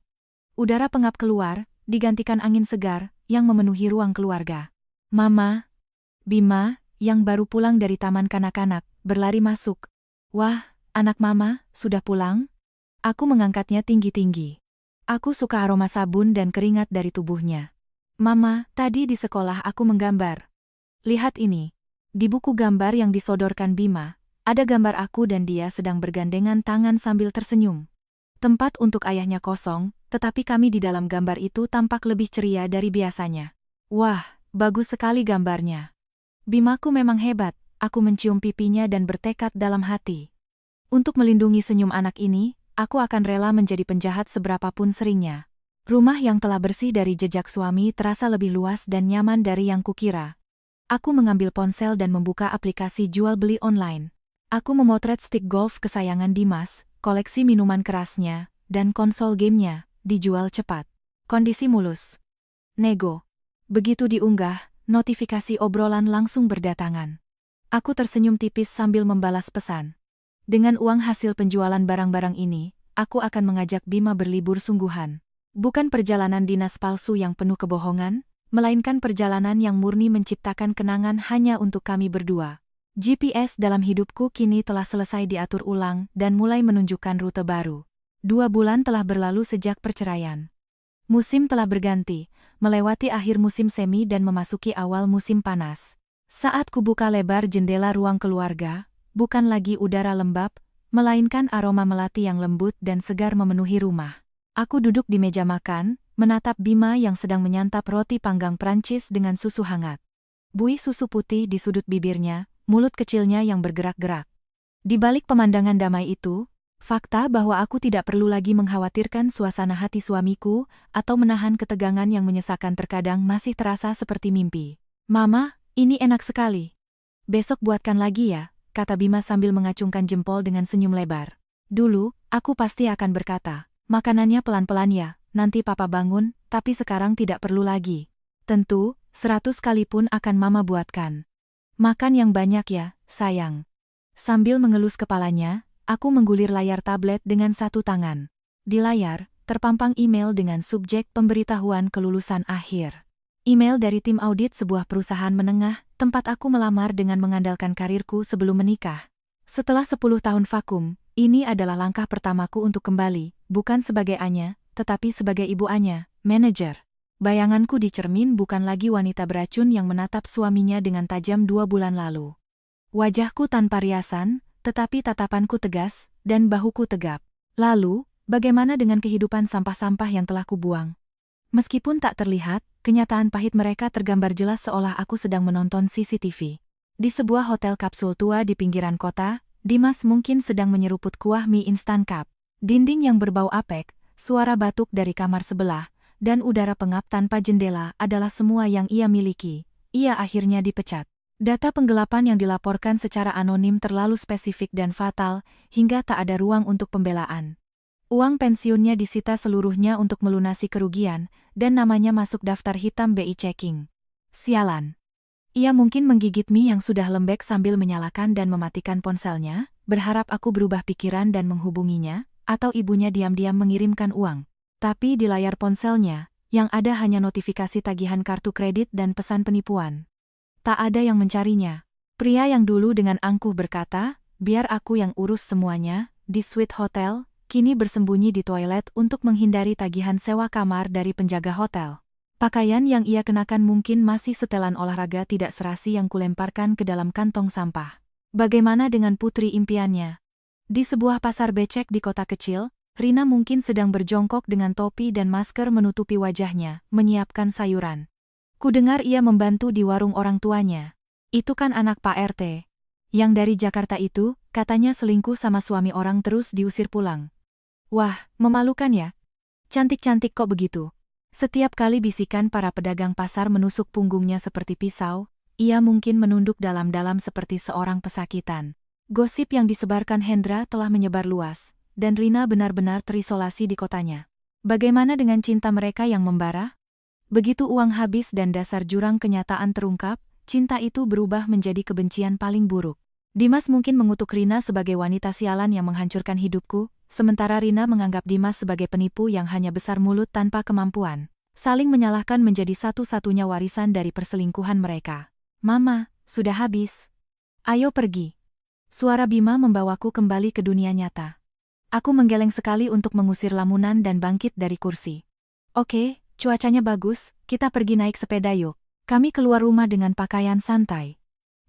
Udara pengap keluar, digantikan angin segar, yang memenuhi ruang keluarga. Mama, Bima, yang baru pulang dari taman kanak-kanak, berlari masuk. "Wah, anak Mama, sudah pulang?" Aku mengangkatnya tinggi-tinggi. Aku suka aroma sabun dan keringat dari tubuhnya. "Mama, tadi di sekolah aku menggambar. Lihat ini." Di buku gambar yang disodorkan Bima, ada gambar aku dan dia sedang bergandengan tangan sambil tersenyum. Tempat untuk ayahnya kosong, tetapi kami di dalam gambar itu tampak lebih ceria dari biasanya. "Wah, bagus sekali gambarnya. Bimaku memang hebat." Aku mencium pipinya dan bertekad dalam hati. Untuk melindungi senyum anak ini, aku akan rela menjadi penjahat seberapapun seringnya. Rumah yang telah bersih dari jejak suami terasa lebih luas dan nyaman dari yang kukira. Aku mengambil ponsel dan membuka aplikasi jual-beli online. Aku memotret stick golf kesayangan Dimas, koleksi minuman kerasnya, dan konsol gamenya, dijual cepat. Kondisi mulus. Nego. Begitu diunggah, notifikasi obrolan langsung berdatangan. Aku tersenyum tipis sambil membalas pesan. Dengan uang hasil penjualan barang-barang ini, aku akan mengajak Bima berlibur sungguhan. Bukan perjalanan dinas palsu yang penuh kebohongan, melainkan perjalanan yang murni menciptakan kenangan hanya untuk kami berdua. GPS dalam hidupku kini telah selesai diatur ulang dan mulai menunjukkan rute baru. 2 bulan telah berlalu sejak perceraian. Musim telah berganti, melewati akhir musim semi dan memasuki awal musim panas. Saat kubuka lebar jendela ruang keluarga, bukan lagi udara lembab, melainkan aroma melati yang lembut dan segar memenuhi rumah. Aku duduk di meja makan, menatap Bima yang sedang menyantap roti panggang Prancis dengan susu hangat. Buih susu putih di sudut bibirnya, mulut kecilnya yang bergerak-gerak. Di balik pemandangan damai itu, fakta bahwa aku tidak perlu lagi mengkhawatirkan suasana hati suamiku atau menahan ketegangan yang menyesakan terkadang masih terasa seperti mimpi. "Mama, ini enak sekali. Besok buatkan lagi ya," kata Bima sambil mengacungkan jempol dengan senyum lebar. Dulu, aku pasti akan berkata, "Makanannya pelan-pelan ya, nanti papa bangun," tapi sekarang tidak perlu lagi. Tentu, 100 kali pun akan mama buatkan. Makan yang banyak ya, sayang. Sambil mengelus kepalanya, aku menggulir layar tablet dengan satu tangan. Di layar, terpampang email dengan subjek pemberitahuan kelulusan akhir. Email dari tim audit sebuah perusahaan menengah, tempat aku melamar dengan mengandalkan karirku sebelum menikah. Setelah 10 tahun vakum, ini adalah langkah pertamaku untuk kembali, bukan sebagai Anya, tetapi sebagai ibu Anya, manajer. Bayanganku di cermin bukan lagi wanita beracun yang menatap suaminya dengan tajam 2 bulan lalu. Wajahku tanpa riasan, tetapi tatapanku tegas, dan bahuku tegap. Lalu, bagaimana dengan kehidupan sampah-sampah yang telah kubuang? Meskipun tak terlihat, kenyataan pahit mereka tergambar jelas seolah aku sedang menonton CCTV. Di sebuah hotel kapsul tua di pinggiran kota, Dimas mungkin sedang menyeruput kuah mie instan cup. Dinding yang berbau apek, suara batuk dari kamar sebelah, dan udara pengap tanpa jendela adalah semua yang ia miliki. Ia akhirnya dipecat. Data penggelapan yang dilaporkan secara anonim terlalu spesifik dan fatal, hingga tak ada ruang untuk pembelaan. Uang pensiunnya disita seluruhnya untuk melunasi kerugian, dan namanya masuk daftar hitam BI checking. Sialan. Ia mungkin menggigit mie yang sudah lembek sambil menyalakan dan mematikan ponselnya, berharap aku berubah pikiran dan menghubunginya, atau ibunya diam-diam mengirimkan uang. Tapi di layar ponselnya, yang ada hanya notifikasi tagihan kartu kredit dan pesan penipuan. Tak ada yang mencarinya. Pria yang dulu dengan angkuh berkata, biar aku yang urus semuanya, di suite hotel, kini bersembunyi di toilet untuk menghindari tagihan sewa kamar dari penjaga hotel. Pakaian yang ia kenakan mungkin masih setelan olahraga tidak serasi yang kulemparkan ke dalam kantong sampah. Bagaimana dengan putri impiannya? Di sebuah pasar becek di kota kecil, Rina mungkin sedang berjongkok dengan topi dan masker menutupi wajahnya, menyiapkan sayuran. Kudengar ia membantu di warung orang tuanya. Itu kan anak Pak RT. Yang dari Jakarta itu, katanya selingkuh sama suami orang terus diusir pulang. Wah, memalukan ya? Cantik-cantik kok begitu. Setiap kali bisikan para pedagang pasar menusuk punggungnya seperti pisau, ia mungkin menunduk dalam-dalam seperti seorang pesakitan. Gosip yang disebarkan Hendra telah menyebar luas, dan Rina benar-benar terisolasi di kotanya. Bagaimana dengan cinta mereka yang membara? Begitu uang habis dan dasar jurang kenyataan terungkap, cinta itu berubah menjadi kebencian paling buruk. Dimas mungkin mengutuk Rina sebagai wanita sialan yang menghancurkan hidupku, sementara Rina menganggap Dimas sebagai penipu yang hanya besar mulut tanpa kemampuan. Saling menyalahkan menjadi satu-satunya warisan dari perselingkuhan mereka. Mama, sudah habis. Ayo pergi. Suara Bima membawaku kembali ke dunia nyata. Aku menggeleng sekali untuk mengusir lamunan dan bangkit dari kursi. Oke, cuacanya bagus, kita pergi naik sepeda yuk. Kami keluar rumah dengan pakaian santai.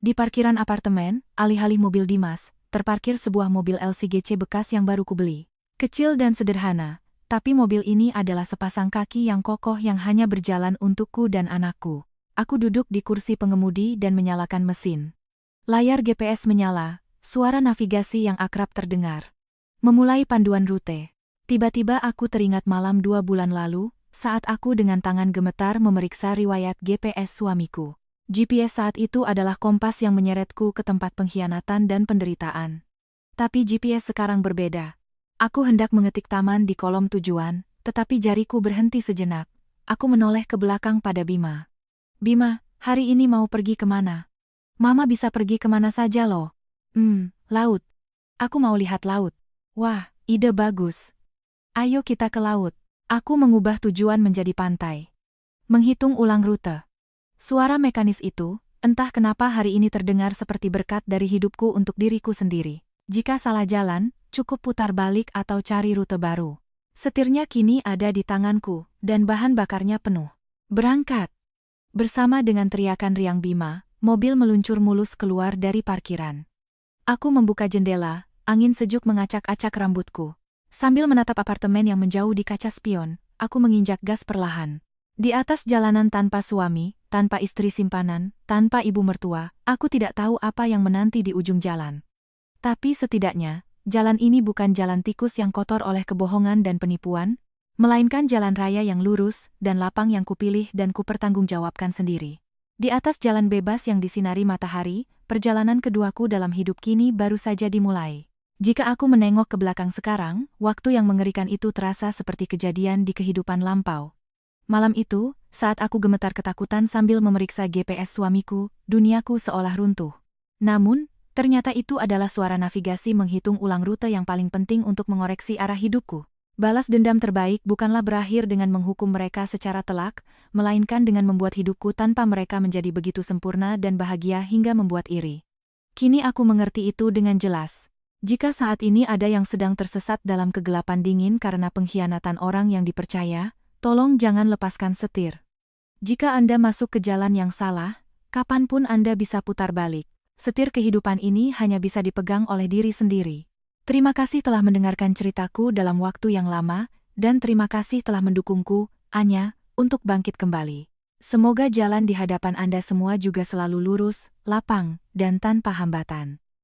Di parkiran apartemen, alih-alih mobil Dimas, terparkir sebuah mobil LCGC bekas yang baru kubeli. Kecil dan sederhana, tapi mobil ini adalah sepasang kaki yang kokoh yang hanya berjalan untukku dan anakku. Aku duduk di kursi pengemudi dan menyalakan mesin. Layar GPS menyala, suara navigasi yang akrab terdengar. Memulai panduan rute. Tiba-tiba aku teringat malam 2 bulan lalu, saat aku dengan tangan gemetar memeriksa riwayat GPS suamiku. GPS saat itu adalah kompas yang menyeretku ke tempat pengkhianatan dan penderitaan. Tapi GPS sekarang berbeda. Aku hendak mengetik taman di kolom tujuan, tetapi jariku berhenti sejenak. Aku menoleh ke belakang pada Bima. Bima, hari ini mau pergi kemana? Mama bisa pergi kemana saja loh. Laut. Aku mau lihat laut. Wah, ide bagus. Ayo kita ke laut. Aku mengubah tujuan menjadi pantai. Menghitung ulang rute. Suara mekanis itu, entah kenapa hari ini terdengar seperti berkat dari hidupku untuk diriku sendiri. Jika salah jalan, cukup putar balik atau cari rute baru. Setirnya kini ada di tanganku, dan bahan bakarnya penuh. Berangkat! Bersama dengan teriakan riang Bima, mobil meluncur mulus keluar dari parkiran. Aku membuka jendela, angin sejuk mengacak-acak rambutku. Sambil menatap apartemen yang menjauh di kaca spion, aku menginjak gas perlahan. Di atas jalanan tanpa suami, tanpa istri simpanan, tanpa ibu mertua, aku tidak tahu apa yang menanti di ujung jalan. Tapi setidaknya, jalan ini bukan jalan tikus yang kotor oleh kebohongan dan penipuan, melainkan jalan raya yang lurus dan lapang yang kupilih dan kupertanggungjawabkan sendiri. Di atas jalan bebas yang disinari matahari, perjalanan keduaku dalam hidup kini baru saja dimulai. Jika aku menengok ke belakang sekarang, waktu yang mengerikan itu terasa seperti kejadian di kehidupan lampau. Malam itu, saat aku gemetar ketakutan sambil memeriksa GPS suamiku, duniaku seolah runtuh. Namun, ternyata itu adalah suara navigasi menghitung ulang rute yang paling penting untuk mengoreksi arah hidupku. Balas dendam terbaik bukanlah berakhir dengan menghukum mereka secara telak, melainkan dengan membuat hidupku tanpa mereka menjadi begitu sempurna dan bahagia hingga membuat iri. Kini aku mengerti itu dengan jelas. Jika saat ini ada yang sedang tersesat dalam kegelapan dingin karena pengkhianatan orang yang dipercaya, tolong jangan lepaskan setir. Jika Anda masuk ke jalan yang salah, kapanpun Anda bisa putar balik. Setir kehidupan ini hanya bisa dipegang oleh diri sendiri. Terima kasih telah mendengarkan ceritaku dalam waktu yang lama, dan terima kasih telah mendukungku, Anya, untuk bangkit kembali. Semoga jalan di hadapan Anda semua juga selalu lurus, lapang, dan tanpa hambatan.